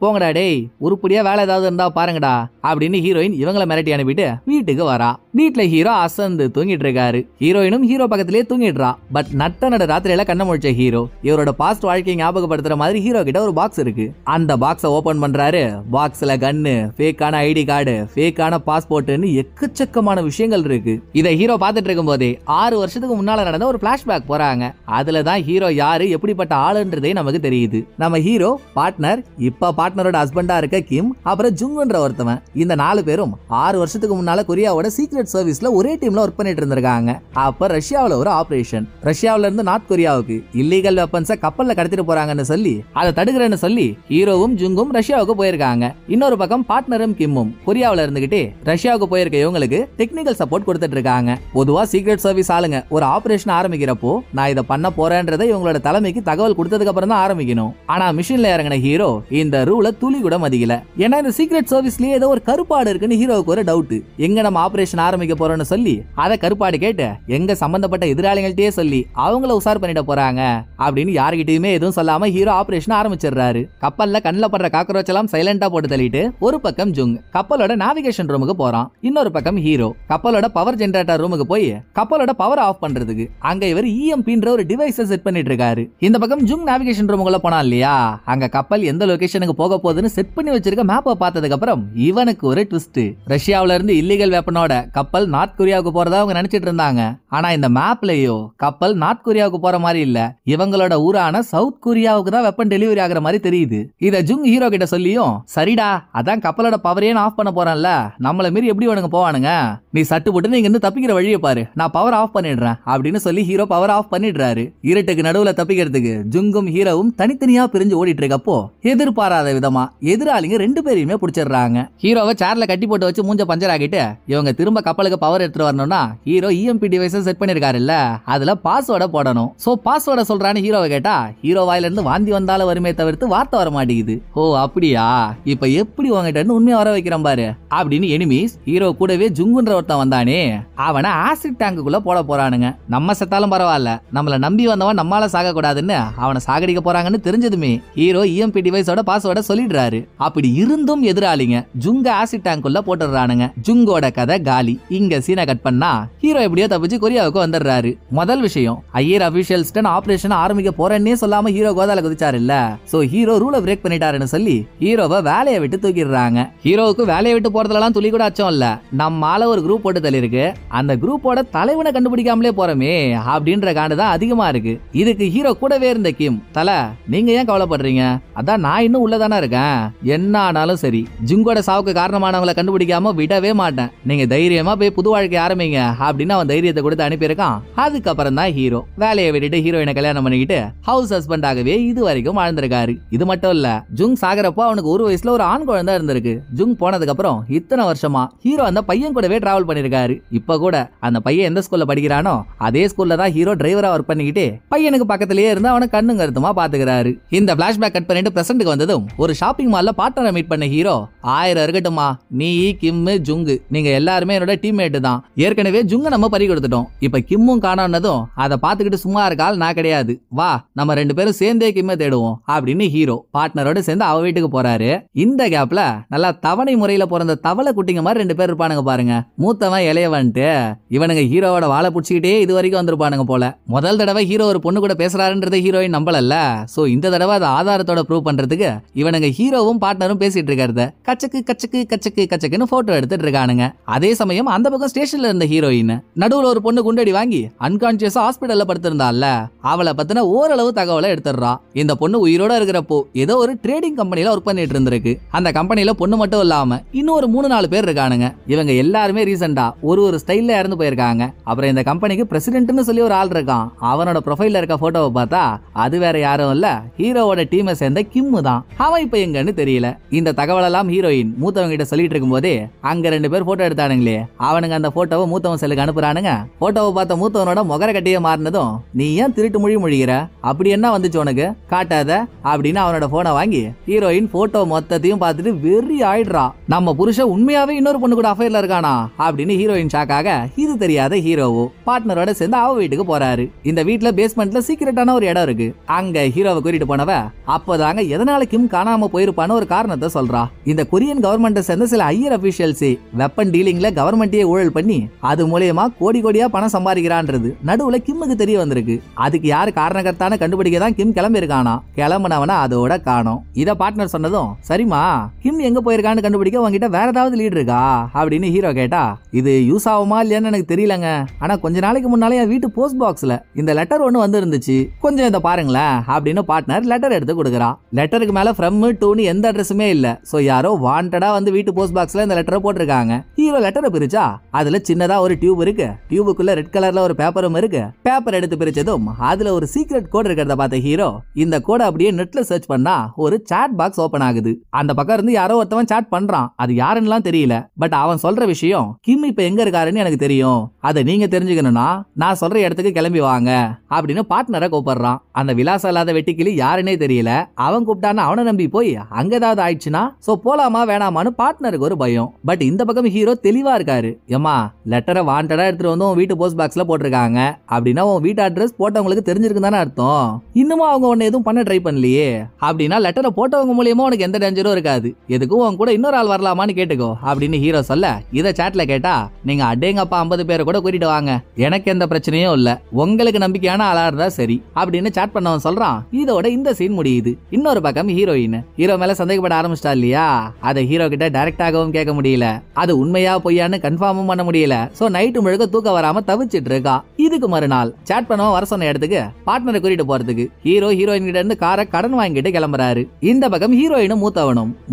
போங்கடா டேய் உருப்படியா வேலை ஏதாவது இருந்தா பாருங்கடா அப்படின்னு ஹீரோயின் இவங்களை மிரட்டி அனுப்பிட்டு வீட்டுக்கு வரா. வீட்டுல ஹீரோ அசந்து தூங்கிட்டு இருக்காரு. ஹீரோயினும் ஹீரோ பக்கத்திலே தூங்கிடுறா. பட் நட்ட நடு ராத்திரியில கண்ண முழிச்ச ஹீரோ இவரோட பாஸ்ட் வாழ்க்கையை ஞாபகப்படுத்துற மாதிரி ஹீரோ கிட்ட ஒரு பாக்ஸ் இருக்கு. அந்த பாக்ஸ ஓபன் பண்றாரு. பாக்ஸ்ல கன்னு, ஃபேக்கான ஐடி கார்டு, ஃபேக்கான பாஸ்போர்ட்னு எக்கச்சக்கமான விஷயங்கள் இருக்கு. இத ஹீரோ பார்த்துட்டு இருக்கும் போதே 6 வருஷத்துக்கு முன்னால நடந்த ஒரு பிளாஷ்பேக் போறாங்க. அதுலதான் ஹீரோ யாரு, எப்படிப்பட்ட ஆளுன்றதே நமக்கு தெரியுது. நம்ம ஹீரோ பார்ட்னர், இப்ப பார்ட்னரோட ஹஸ்பண்டா இருக்க கிம், அப்புறம் ஜுங்குன்ற ஒருத்தவன், இந்த 4 பேரும் 6 வருஷத்துக்கு முன்னால கொரியாவோட சீக்ரெட் சர்வீஸ்ல ஒரே டீம்ல ஒர்க் பண்ணிட்டு இருந்திருக்காங்க. அப்ப ரஷ்யாவுல ஒரு ஆபரேஷன். ரஷ்யாவுல இருந்து நார்த் கொரியாவுக்கு இல்லீகல் வெப்பன்ஸ கப்பல்ல கடத்திட்டு போறாங்கன்னு சொல்லி அதை தடுக்கிறேன்னு சொல்லி ஹீரோவும் ஜுங்கும் ரஷ்யாவுக்கு போயிருக்காங்க. இன்னொரு பக்கம் பார்ட்னரும் கிம்மும் கொரியாவுல இருந்துகிட்டே ரஷ்யாவுக்கு போயிருக்க இவங்களுக்கு டெக்னிக்கல் சப்போர்ட் கொடுத்துட்டு இருக்காங்க. பொதுவா சீக்ரெட் சர்வீஸ் ஆளுங்க ஒரு ஆபரேஷன் ஆரம்பிக்கிறப்போ நான் இதை பண்ண போறேன்றதை இவங்களோட தலைமைக்கு தகவல் கொடுத்ததுக்கு அப்புறம் தான் ஆரம்பிக்கணும். ஆனா மிஷின்ல இறங்கின ஹீரோ இந்த ரூலை துளி கூட மதிக்கல. ஏன்னா இந்த சீக்ரெட் சர்வீஸ்லயே ஏதோ ஒரு கருப்பாடு இருக்குன்னு ஹீரோவுக்கு ஒரு டவுட். எங்க நம்ம ஆபரேஷன் ஆரம்பிக்க போறோம்னு சொல்லி அதை கருப்பாடு கேட்டு எங்க சம்பந்தப்பட்ட எதிராளிகள்ட்டே சொல்லி அவங்கள உசார் பண்ணிட போறாங்க அப்படின்னு யாருகிட்டயுமே எதுவும் சொல்லாம ஹீரோ ஆபரேஷன் ஆரம்பிச்சிடுறாரு. கப்பல்ல கண்ணில் படுற காக்ரோச் எல்லாம் சைலண்டா போட்டு தள்ளிட்டு ஒரு பக்கம் ஜுங் கப்பலோட நேவிகேஷன் ரூமுக்கு போறான். இன்னொரு பக்கம் ஹீரோ கப்பலோட பவர் ஜெனரேட்டர் ரூமுக்கு போய் கப்பலோட பவர் ஆஃப் பண்றதுக்கு அங்க இவர் EMPன்ற ஒரு டிவைஸ் செட் பண்ணிட்டு இருக்காரு. இந்த பக்கம் ஜுங் நேவிகேஷன் ரூமுக்குள்ள போனா இல்லையா, அங்க கப்பல் எந்த லொகேஷனுக்கு போக போகுதுன்னு செட் பண்ணி வச்சிருக்க மேப்பை பார்த்ததுக்கு அப்புறம் இவனுக்கு ஒரு ட்விஸ்ட். ரஷ்யாவுல இருந்து இல்லீகல் வெப்பனோட கப்பல் நார்த் கொரியாவுக்கு போறதா அவங்க நினைச்சிட்டு இருந்தாங்க. ஆனா இந்த மேப்லயோ கப்பல் நார்த் கொரியாவுக்கு போற மாதிரி இல்ல, இவங்களோட ஊரான சவுத் கொரியாவுக்கு தான் வெப்பன் டெலிவரி ஆகுற மாதிரி தெரியுது. இத ஜுங் ஹீரோ கிட்ட சொல்லியும் சரிடா அதான் கப்பலோட பவரையே ஆஃப் பண்ண போறேன்ல, நம்மள மீறி எப்படி அவனுங்க போவானுங்க, நீ சட்டு போட்டு நீங்க இருந்து தப்பிக்கிற வழியை பாரு, நான் பவர் ஆஃப் பண்ணிடுறேன் அப்படின்னு சொல்லி ஹீரோ பவர் ஆஃப் பண்ணிடுறாரு. இருட்டுக்கு நடுவுல தப்பிக்கிறதுக்கு ஜுங்கும் ஹீரோவும் தனித்தனியா பிரிஞ்சு ஓடிட்டு இருக்கப்போ எதிர்பாராத விதமா எதிராளிங்க 2 பேரையுமே பிடிச்சிடுறாங்க. ஹீரோவை சேர்ல கட்டி போட்டு வச்சு மூஞ்ச பஞ்சர் ஆகிட்டு இவங்க திரும்ப கப்பலுக்கு பவர் எடுத்துட்டு வரணும்னா ஹீரோ EMP டிவைஸ் செட் பண்ணிருக்காரு இல்ல, அதுல பாஸ்வேர்டை போடணும். சோ பாஸ்வேர்டை சொல்றான்னு ஹீரோவை கேட்டா ஹீரோ வாயில இருந்து வாந்தி வந்தாலும் வருமே தவிர்த்து வார்த்தை வர மாட்டேங்குது. ஓ அப்படியா, இப்ப எப்படி உங்ககிட்ட உண்மையா வர வைக்கிறேன் பாரு அப்படின்னு எனிமீஸ் ஹீரோ கூடவே ஜுங்குன்ற ஒருத்தன் வந்தானே அவனை ஆசிட் டேங்குக்குள்ள போட போறானுங்க. நம்ம செத்தாலும் பரவாயில்ல, நம்மள நம்பி வந்தவன் நம்மால சாக கூடாதுன்னு அவனை சாகடிக்க போறாங்கன்னு தெரிஞ்சதுமே ஹீரோ EMP டிவைஸோட பாஸ்வேர்டை சொல்லிடுறாரு. அப்படி இருந்தும் எதிராளிங்க ஜுங்க ஆசிட் டேங்குக்குள்ள போட்டுறானுங்க. ஜுங்கோட கதை காலி. இங்க சீனை கட் பண்ணா ஹீரோ எப்படியோ தப்பிச்சு கொரியாவுக்கு வந்துடுறாரு. முதல் விஷயம் ஐயர் அபிஷியல்ஸ் ஆபரேஷன் ஆரம்பிக்க போறேன்னே சொல்லாம ஹீரோ கோதால குதிச்சாரு இல்ல, சோ ஹீரோ ரூலை பிரேக் பண்ணிட்டாருன்னு சொல்லி ஹீரோவை வேலையை விட்டு தூக்கிடுறாங்க. ஹீரோவுக்கு வேலையை விட்டு போறதுலாம் துளி கூட அச்சம் இல்ல, நம்மால ஒரு குரூப் போட்டு தள்ளி இருக்கு, அந்த குரூப்போட தலைவனை கண்டுபிடிக்காமலே போறமே அப்படின்ற காண்டு தான் அதிகமா இருக்கு. இதுக்கு ஹீரோ கூடவே இருந்த கிம் தல நீங்க ஏன் கவலைப்படுறீங்க, அதான் நான் இன்னும் உள்ளதானே இருக்கேன், என்ன ஆனாலும் சரி ஜுங்கோட சாவுக்கு காரணமானவங்களை கண்டுபிடிக்காம விடவே மாட்டேன், நீங்க தைரியமா போய் புது வாழ்க்கை ஆரம்பிங்க அப்படின்னு அவன் தைரியத்தை கொடுத்து அனுப்பியிருக்கான். அதுக்கப்புறம் தான் ஹீரோ வேலையை விட்டுட்டு ஹீரோயினை கல்யாணம் பண்ணிக்கிட்டு ஹவுஸ் ஹஸ்பண்ட் ஆகவே இது வரைக்கும் வாழ்ந்திருக்காரு. இது மட்டும் இல்ல, ஜுங் சாகரப்போ அவனுக்கு 1 வயசுல ஒரு ஆண் குழந்தை இருந்திருக்கு. ஜுங் போனதுக்கு அப்புறம் இத்தனை வருஷமா ஹீரோ அந்த பையன் கூடவே டிராவல் பண்ணிருக்காரு. இப்ப கூட அந்த பையன் எந்த ஸ்கூல்ல படிக்கிறானோ அதே ஸ்கூல்ல தான் ஹீரோ டிரைவரா ஒர்க் பண்ணிக்கிட்டு பையனுக்கு பக்கத்திலேயே இருந்து அவனை கண்ணும் கருத்துமா பாத்துக்கிறாரு. இந்த பிளாஷ்பேக் கட் பண்ணிட்டு பிரசன்ட்க்கு வந்ததும் ஒரு ஷாப்பிங் மால்ல பார்ட்னரை மீட் பண்ண ஹீரோ 1000 இருக்கட்டுமா, நீ கிம் ஜுங்கு நீங்க எல்லாருமே என்னோட டீம்மேட் தான், ஏற்கனவே ஜுங்க நம்ம பறி கொடுத்துட்டோம், இப்ப கிம்மும் காணோன்னதும் அதை பாத்துக்கிட்டு சும்மா இருக்கால் நான் கிடையாது, வா நம்ம 2 பேரும் சேர்ந்தே கிம்மை தேடுவோம் அப்படின்னு ஹீரோ பார்ட்னரோட சேர்ந்து அவ வீட்டுக்கு போறாரு. இந்த கேப்ல நல்லா தவணை முறையில பிறந்த தவளை குட்டிங்க மாதிரி 2 பேர் இருப்பானுங்க பாருங்க. மூத்தவன் இளையவன்ட்டு இவனுங்க ஹீரோவோட வாழை புடிச்சுக்கிட்டே இது வரைக்கும் வந்திருப்பானுங்க போல. முதல் தடவை ஹீரோ ஒரு பொண்ணு கூட பேசுறாருன்றதை ஹீரோயின் நம்பலல்ல, சோ இந்த தடவை அதை ஆதாரத்தோட ப்ரூவ் பண்றதுக்கு இவனுங்க ஹீரோவும் பார்ட்னரும் பேசிட்டு இருக்கிறத கச்சக்கு கச்சக்கு கச்சக்கு கச்சக்குன்னு போட்டோ எடுத்துட்டு இருக்கானுங்க. அதே சமயம் அந்த பக்கம் ஸ்டேஷன்ல இருந்த ஹீரோயின் நடுவுல ஒரு பொண்ணு குண்டடி வாங்கி அன்கான்சியஸா ஹாஸ்பிடல்ல படுத்திருந்தால, அவளை பத்தின ஓரளவு தகவலை எடுத்துடுறா. இந்த பொண்ணு உயிரோட இருக்கிறப்போ ஏதோ ஒரு ட்ரேடிங் கம்பெனில ஒர்க் பண்ணிட்டு இருந்திருக்கு. அந்த கம்பெனில பொண்ணு மட்டும் இல்லாம இன்னும் ஒரு 3-4 பேர் இருக்கானுங்க. இவங்க எல்லாருமே ரீசெண்டா ஒரு ஸ்டைல்ல இறந்து போயிருக்காங்க. அப்புறம் இந்த கம்பெனிக்கு பிரசிடென்ட்னு சொல்லி ஒரு ஆள் இருக்கான். அவனோட ப்ரொஃபைல்ல இருக்க போட்டோவை பார்த்தா அது வேற யாரும் இல்ல, ஹீரோவோட டீமை சேர்ந்த கிம்மு தான். அவன் இப்ப எங்கன்னு தெரியல. இந்த தகவல் எல்லாம் ஹீரோயின் மூத்தவங்க கிட்ட சொல்லிட்டு இருக்கும் போதே அங்க 2 பேர் போட்டோ எடுத்தானுங்களே, அவனுங்க அந்த போட்டோவை மூத்தவன் செல்லுக்கு அனுப்புறானுங்க. போட்டோவை பார்த்த மூத்தவனோட முகர கட்டியே மாறினதும் நீ ஏன் திருட்டு மொழி மொழிகிற, அப்படி என்ன வந்துச்சு உனக்கு காட்டாத அப்படின்னு அவனோட போனை வாங்கி ஹீரோயின் போட்டோ மொத்தத்தையும் பார்த்துட்டு வெறி ஆயிடுறா. நம்ம புருஷன் உண்மையாவே இன்னொரு பொண்ணு கூட அஃபேர்ல இருக்கானா அப்படின்னு ஹீரோயின் ஷாக்காக இது தெரியாத ஹீரோவோ பார்ட்னரோட சேர்ந்து அவ வீட்டுக்கு போறாரு. இந்த வீட்டுல பேஸ்மெண்ட்ல சீக்கிரட்டான ஒரு இடம் இருக்கு. அங்க ஹீரோவை கூட்டிட்டு போனவ அப்பதாங்க எதனால கிம் காணாம போயிருப்பான்னு ஒரு காரணத்தை சொல்றா. இந்த கொரியன் கவர்மெண்ட் சேர்ந்த சில ஐயர் அபிஷியல்ஸ் வெப்பன் டீலிங்ல கவர்மெண்ட்டையே ஊழல் பண்ணி அது மூலமா கோடி கோடியா பணம் சம்பாதிக்கிறான்றது நடுவுல கிம்முக்கு தெரிய வந்திருக்கு. அதுக்கு யாரு காரணகர்த்தான கண்டுபிடிக்க தான் கிம் கிளம்பி இருக்கானா. கிளம்புனவன ஆனா அதோட காணோம். இத பார்ட்னர் சொன்னதும் சரிமா கிம் எங்க போயிருக்கான்னு கண்டுபிடிக்க உங்ககிட்ட வேற ஏதாவது லீட் இருக்கா அப்படின்னு ஹீரோ கேட்டா, இது யூஸ் ஆகுமா இல்லையான்னு எனக்கு தெரியலங்க, ஆனா கொஞ்ச நாளைக்கு முன்னாலே என் வீட்டு போஸ்ட் பாக்ஸ்ல இந்த லெட்டர் ஒண்ணு வந்து இருந்துச்சு, கொஞ்சம் இதை பாருங்களேன் அப்படின்னு பார்ட்னர் லெட்டர் எடுத்து கொடுக்குறா. லெட்டருக்கு மேல ஃப்ரம் டூன்னு எந்த அட்ரஸுமே இல்ல. சோ யாரோ வாண்டடா வந்து வீட்டு போஸ்ட் பாக்ஸ்ல இந்த லெட்டரை போட்டிருக்காங்க. ஹீரோ லெட்டரை பிரிச்சா அதுல சின்னதா ஒரு டியூப் இருக்கு. டியூபுக்குள்ள ரெட் கலர்ல ஒரு பேப்பரும் இருக்கு. பேப்பர் எடுத்து பிரிச்சதும் அதுல ஒரு சீக்ரெட் கோட் இருக்கிறத பார்த்த ஹீரோ இந்த கோட அப்படியே நெட்ல சர்ச் பண்ணா ஒரு சாட் பாக்ஸ் ஓபன் ஆகுது. அந்த பக்கம் இருந்து யாரோ ஒருத்தவன் சாட் பண்றான். அது யாருன்னுலாம் தெரியல. பட் அவன் சொல்ற விஷயம் கிம் இப்ப எங்க இருக்காருன்னு எனக்கு தெரியும். அதை நீங்க தெரிஞ்சுக்கணும்னா நான் சொல்ற இடத்துக்கு கிளம்பி வாங்க அப்படின்னு பார்ட்னரை கூப்பிடுறான். அந்த விலாசம் இல்லாத வெட்டிக்கிளி யாருன்னே தெரியல. அவன் கூப்பிட்டான்னு அவனை நம்பி போய் அங்க ஏதாவது ஆயிடுச்சுன்னா சோ போலாமா வேணாமான்னு பார்ட்னருக்கு ஒரு பயம். பட் இந்த பக்கம் ஹீரோ தெளிவா இருக்காரு. ஏமா லெட்டரை வாண்டடா எடுத்துட்டு வந்து உன் வீட்டு போஸ்ட் பாக்ஸ்ல போட்டிருக்காங்க அப்படின்னா உன் வீட்டு அட்ரஸ் போட்டவங்களுக்கு தெரிஞ்சிருக்கு தானே அர்த்தம். இன்னுமா அவங்க உன்னை எதுவும் பண்ண ட்ரை பண்ணலையே அப்படின்னா லெட்டரை போட்டவங்க மூலியமா உனக்கு எந்த டேஞ்சரும் இருக்காது. எதுக்கும் உன் கூட இன்னொரு ஆள் வரலாமான்னு கேட்டுக்கோ அப்படின்னு ஹீரோ சொல்ல, இத சாட்ல கேட்டா நீங்க அடேங்கப்பா 50 பேரை கூட கூட்டிட்டு வாங்க, எனக்கு எந்த பிரச்சனையும் இல்ல, உங்களுக்கு நம்பிக்கையான ஆளா இருந்தா சரி அப்படின்னு சாட் பண்ணவன் சொல்றான். இதோட இந்த சீன் முடியுது. இன்னொரு பக்கம் ஹீரோயின் ஹீரோ மேல சந்தேகப்பட ஆரம்பிச்சிட்டா இல்லையா, அதை ஹீரோ கிட்ட டைரக்டாகவும் கேட்க முடியல, அது உண்மையா பொய்யான்னு கன்ஃபார்மும் பண்ண முடியல. சோ நைட்டு முழுக்க தூக்க வராம தவிச்சிட்டு இருக்கா. இதுக்கு மறுநாள் சாட் பண்ணவன் வர சொன்ன இடத்துக்கு பார்ட்னரை கூட்டிட்டு போறதுக்கு ஹீரோ ஹீரோயின் கிட்ட இருந்து காரை கடன் வாங்கிட்டு கிளம்புறாரு. இந்த பக்கம் ஹீரோயினும்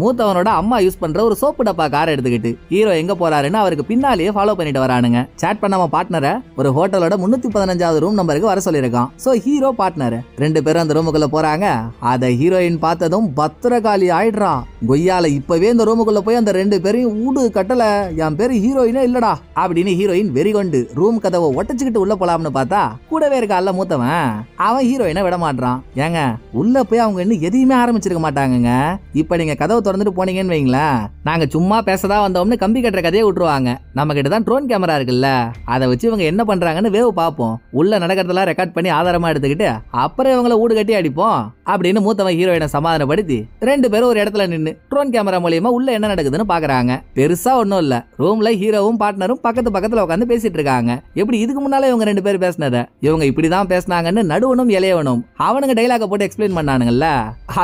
மூத்தவனோட அம்மா யூஸ் பண்ற ஒரு சோப்பு டப்பா காரை எடுத்துக்கிட்டு ஹீரோ எங்க போறாருன்னு அவருக்கு பின்னாலேயே ஃபாலோ பண்ணிட்டு வரானுங்க. சாட் பண்ணாம பார்ட்னரை ஒரு ஹோட்டலோட 315வது ரூம் நம்பருக்கு வர சொல்லிருக்கான். சோ ஹீரோ பார்ட்னர் 2 பேரும் அந்த ரூமுக்குள்ள போறாங்க. அத ஹீரோயின் பார்த்ததும் பத்திரகாளி ஆயிடுறா. கொய்யால இப்பவே இந்த ரூமுக்குள்ள போய் அந்த 2 பேரையும் ஊடு கட்டல, என் பேரு ஹீரோயினே இல்லடா அப்படின்னு ஹீரோயின் வெறி கொண்டு ரூம் கதவை ஒட்டச்சுக்கிட்டு உள்ள போலாம்னு பார்த்தா கூடவே இருக்க அல்ல மூத்தவன் அவன் ஹீரோயினை விட மாட்டான். ஏங்க உள்ள போய் அவங்க இன்னும் எதையுமே ஆரம்பிச்சிருக்க மாட்டாங்க. இப்ப நீங்க கதவை திறந்துட்டு போனீங்கன்னு வைங்களேன், நாங்க சும்மா பேசதா வந்தோம்னு கம்பி கட்டுற கதையை விட்டுருவாங்க. நம்ம கிட்ட தான் ட்ரோன் கேமரா இருக்குல்ல, அதை வச்சு இவங்க என்ன பண்றாங்கன்னு வேவு பார்ப்போம். உள்ள நடக்கிறதெல்லாம் ரெக்கார்ட் பண்ணி ஆதாரமா எடுத்துக்கிட்டு அப்புறம் இவங்களை ஊடு கட்டி அடிப்போம் அப்படின்னு மூத்தவன் ஹீரோயினை சமாதானப்படுத்தி 2 பேரும் ஒரு இடத்துல நின்னு ட்ரோன் கேமரா மூலியமா உள்ள என்ன நடக்குதுன்னு பாக்குறாங்க. பெருசா ஒண்ணும் இல்ல, ரூம்ல ஹீரோவும் பார்ட்னரும் பக்கத்துல உட்காந்து பேசிட்டு இருக்காங்க. எப்படி இதுக்கு முன்னால இவங்க 2 பேரும் பேசினத இவங்க இப்படிதான் பேசினாங்கன்னு நடுவனும் இளையவனும் அவனுங்க டைலாக போட்டு எக்ஸ்பிளைன் பண்ணானுங்கல்ல.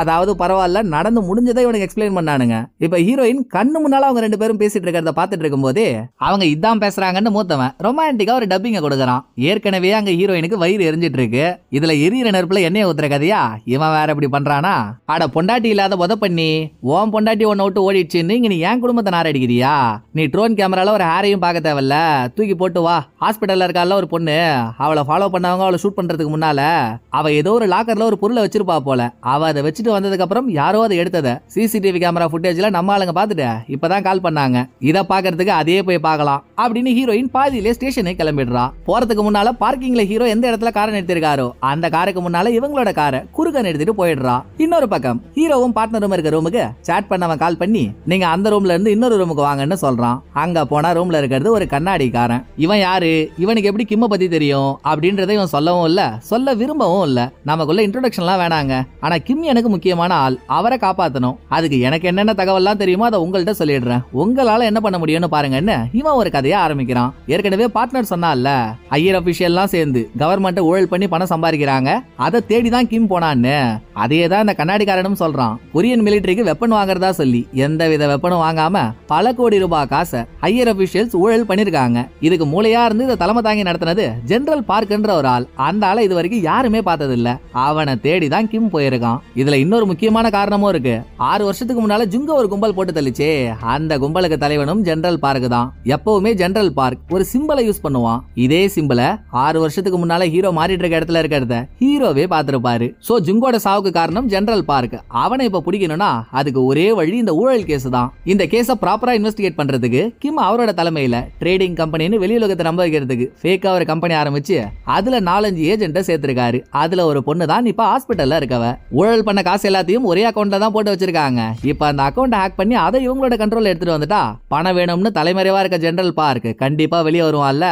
அதாவது பரவாயில்ல, நடந்து முடிஞ்சதை இவனுக்கு எக்ஸ்பிளைன் பண்ணானுங்க. இப்ப ஹீரோயின் கண்ணு முன்னால அவங்க 2 பேரும் பேசிட்டு இருக்கிறத பாத்துட்டு இருக்கும் போதே அவங்க இதான் பேசுறாங்கன்னு மூத்தவன் ரொமான்டிக்கா ஒரு டப்பிங்க கொடுக்கறான். ஏற்கனவே அங்க ஹீரோயினுக்கு வயிறு எரிஞ்சிட்டு இருக்கு. இதுல எரியிற நெருப்புல எண்ணெய் ஊத்துற கதையா இவன் வேற இப்படி பண்றானா? அட பொண்டாட்டி இல்லாத உத பண்ணி ஓம் பொண்டாட்டி ஒன்ன விட்டு ஓடிடுச்சுன்னு இங்க நீ ஏன் குடும்பத்தை நாரடிக்கிறியா? நீ ட்ரோன் கேமரால ஒரு ஹேரையும் பார்க்க தேவையில்ல, தூக்கி போட்டு வா. ஹாஸ்பிட்டல்ல இருக்கால ஒரு பொண்ணு, அவளை ஃபாலோ பண்ணவங்க அவளை ஷூட் பண்றதுக்கு முன்னால அவ ஏதோ ஒரு லாக்கர்ல ஒரு பொருளை வச்சிருப்பா போல. அவ அதை வச்சுட்டு வந்ததுக்கு அப்புறம் யாரோ அதை எடுத்தத சிசிடிவி கேமரா ஃபுட்டேஜ்ல நம்ம ஆளுங்க பாத்துட்டு இப்பதான் கால் பண்ணாங்க. இத பாக்குறதுக்கு அதே போய் பார்க்கலாம் அப்படின்னு ஹீரோயின் பாதியிலே ஸ்டேஷனுக்கு கிளம்பிடுறா. போறதுக்கு முன்னால பார்க்கிங்ல ஹீரோ எந்த இடத்துல காரை நிறுத்திருக்காரோ அந்த காருக்கு முன்னால இவங்களோட காரை குறுக்க நிறுத்திட்டு போயிடுறா. இன்னொரு பக்கம் ஹீரோவும் பார்ட்னரும் இருக்க ரூமுக்கு சாட் பண்ணவன் கால் பண்ணி நீங்க அந்த ரூம்ல இருந்து இன்னொரு ரூமுக்கு வாங்கன்னு சொல்றான். அங்க போனா ரூம்ல இருக்கிறது ஒரு கண்ணாடிக்காரன். இவன் யாரு, இவனுக்கு எப்படி கிம்ம பத்தி தெரியும் அப்படின்றத இவன் சொல்லவும் இல்ல, சொல்ல விரும்பவும் இல்ல. நமக்குள்ள இன்ட்ரோடக்ஷன்லாம் வேணாங்க, ஆனா கிம் எனக்கு முக்கியமான ஆள், அவரை காப்பாத்தணும். அதுக்கு எனக்கு என்னென்ன தகவல்லாம் தெரியுமோ அதை உங்கள்கிட்ட சொல்லிடுறேன், உங்களால என்ன பண்ண முடியும்னு பாருங்கன்னு இவன் ஒரு கதையை ஆரம்பிக்கிறான். ஏற்கனவே பார்ட்னர் சொன்னால ஐயர் அபிஷியல்லாம் சேர்ந்து கவர்மெண்ட் ஊழல் பண்ணி பணம் சம்பாதிக்கிறாங்க, அதை தேடிதான் கிம் போனான்னு. அதேதான் இந்த கண்ணாடிக்காரனும் சொல்றான். கொரியன் மிலிட்டரிக்கு வெப்பன் வாங்குறதா சொல்லி எந்தவித வெப்பனும் வாங்காம பல கோடி ரூபாய் காசை ஹையர் அபிஷியல்ஸ் ஊழல் பண்ணிருக்காங்க. இதுக்கு மூளையா இருந்து இதை தலைமை தாங்கி நடத்தினது ஜெனரல் பார்க்ன்ற ஒரு ஆள். அந்த ஆளை இது வரைக்கும் யாருமே பார்த்தது இல்ல. அவனை தேடிதான் கிம் போயிருக்கான். இதுல இன்னொரு முக்கியமான காரணமும் இருக்கு. 6 வருஷத்துக்கு முன்னால ஜுங்க ஒரு கும்பல் போட்டு தள்ளிச்சே, அந்த கும்பலுக்கு தலைவனும் ஜெனரல் பார்க் தான். எப்பவுமே ஜெனரல் பார்க் ஒரு சிம்பலை யூஸ் பண்ணுவான். இதே சிம்பலை 6 வருஷத்துக்கு முன்னால ஹீரோ மாறிட்டு இருக்க இடத்துல இருக்கிறத ஹீரோவே பார்த்திருப்பாரு. சோ ஜுங்கோட சாவுக்கு காரணம் ஜெனரல் பார்க். அவனை இப்ப பிடிக்கணும்னா அதுக்கு ஒரே வழி இந்த ஊழல் கேஸ் தான். இந்த கேஸ ப்ராப்பரா இன்வெஸ்டிகேட் பண்றதுக்கு கிம் அவரோட தலைமையில ட்ரேடிங் கம்பெனின்னு வெளியுலகத்தை நம்ப வைக்கிறதுக்கு ஃபேக்கா ஒரு கம்பெனி ஆரம்பிச்சு அதுல 4-5 ஏஜென்ட்ட சேர்த்திருக்காரு. அதுல ஒரு பொண்ணு தான் இப்ப ஹாஸ்பிட்டல்ல இருக்கவ. ஊழல் பண்ண காசு எல்லாத்தையும் ஒரே அக்கௌண்ட்ல தான் போட்டு வச்சிருக்காங்க. இப்ப அந்த அக்கௌண்ட் ஹேக் பண்ணி அதை இவங்களோட கண்ட்ரோல் எடுத்துட்டு வந்துட்டா பணம் வேணும்னு தலைமறைவா இருக்க ஜெனரல் பார்க் கண்டிப்பா வெளியே வருவான்ல.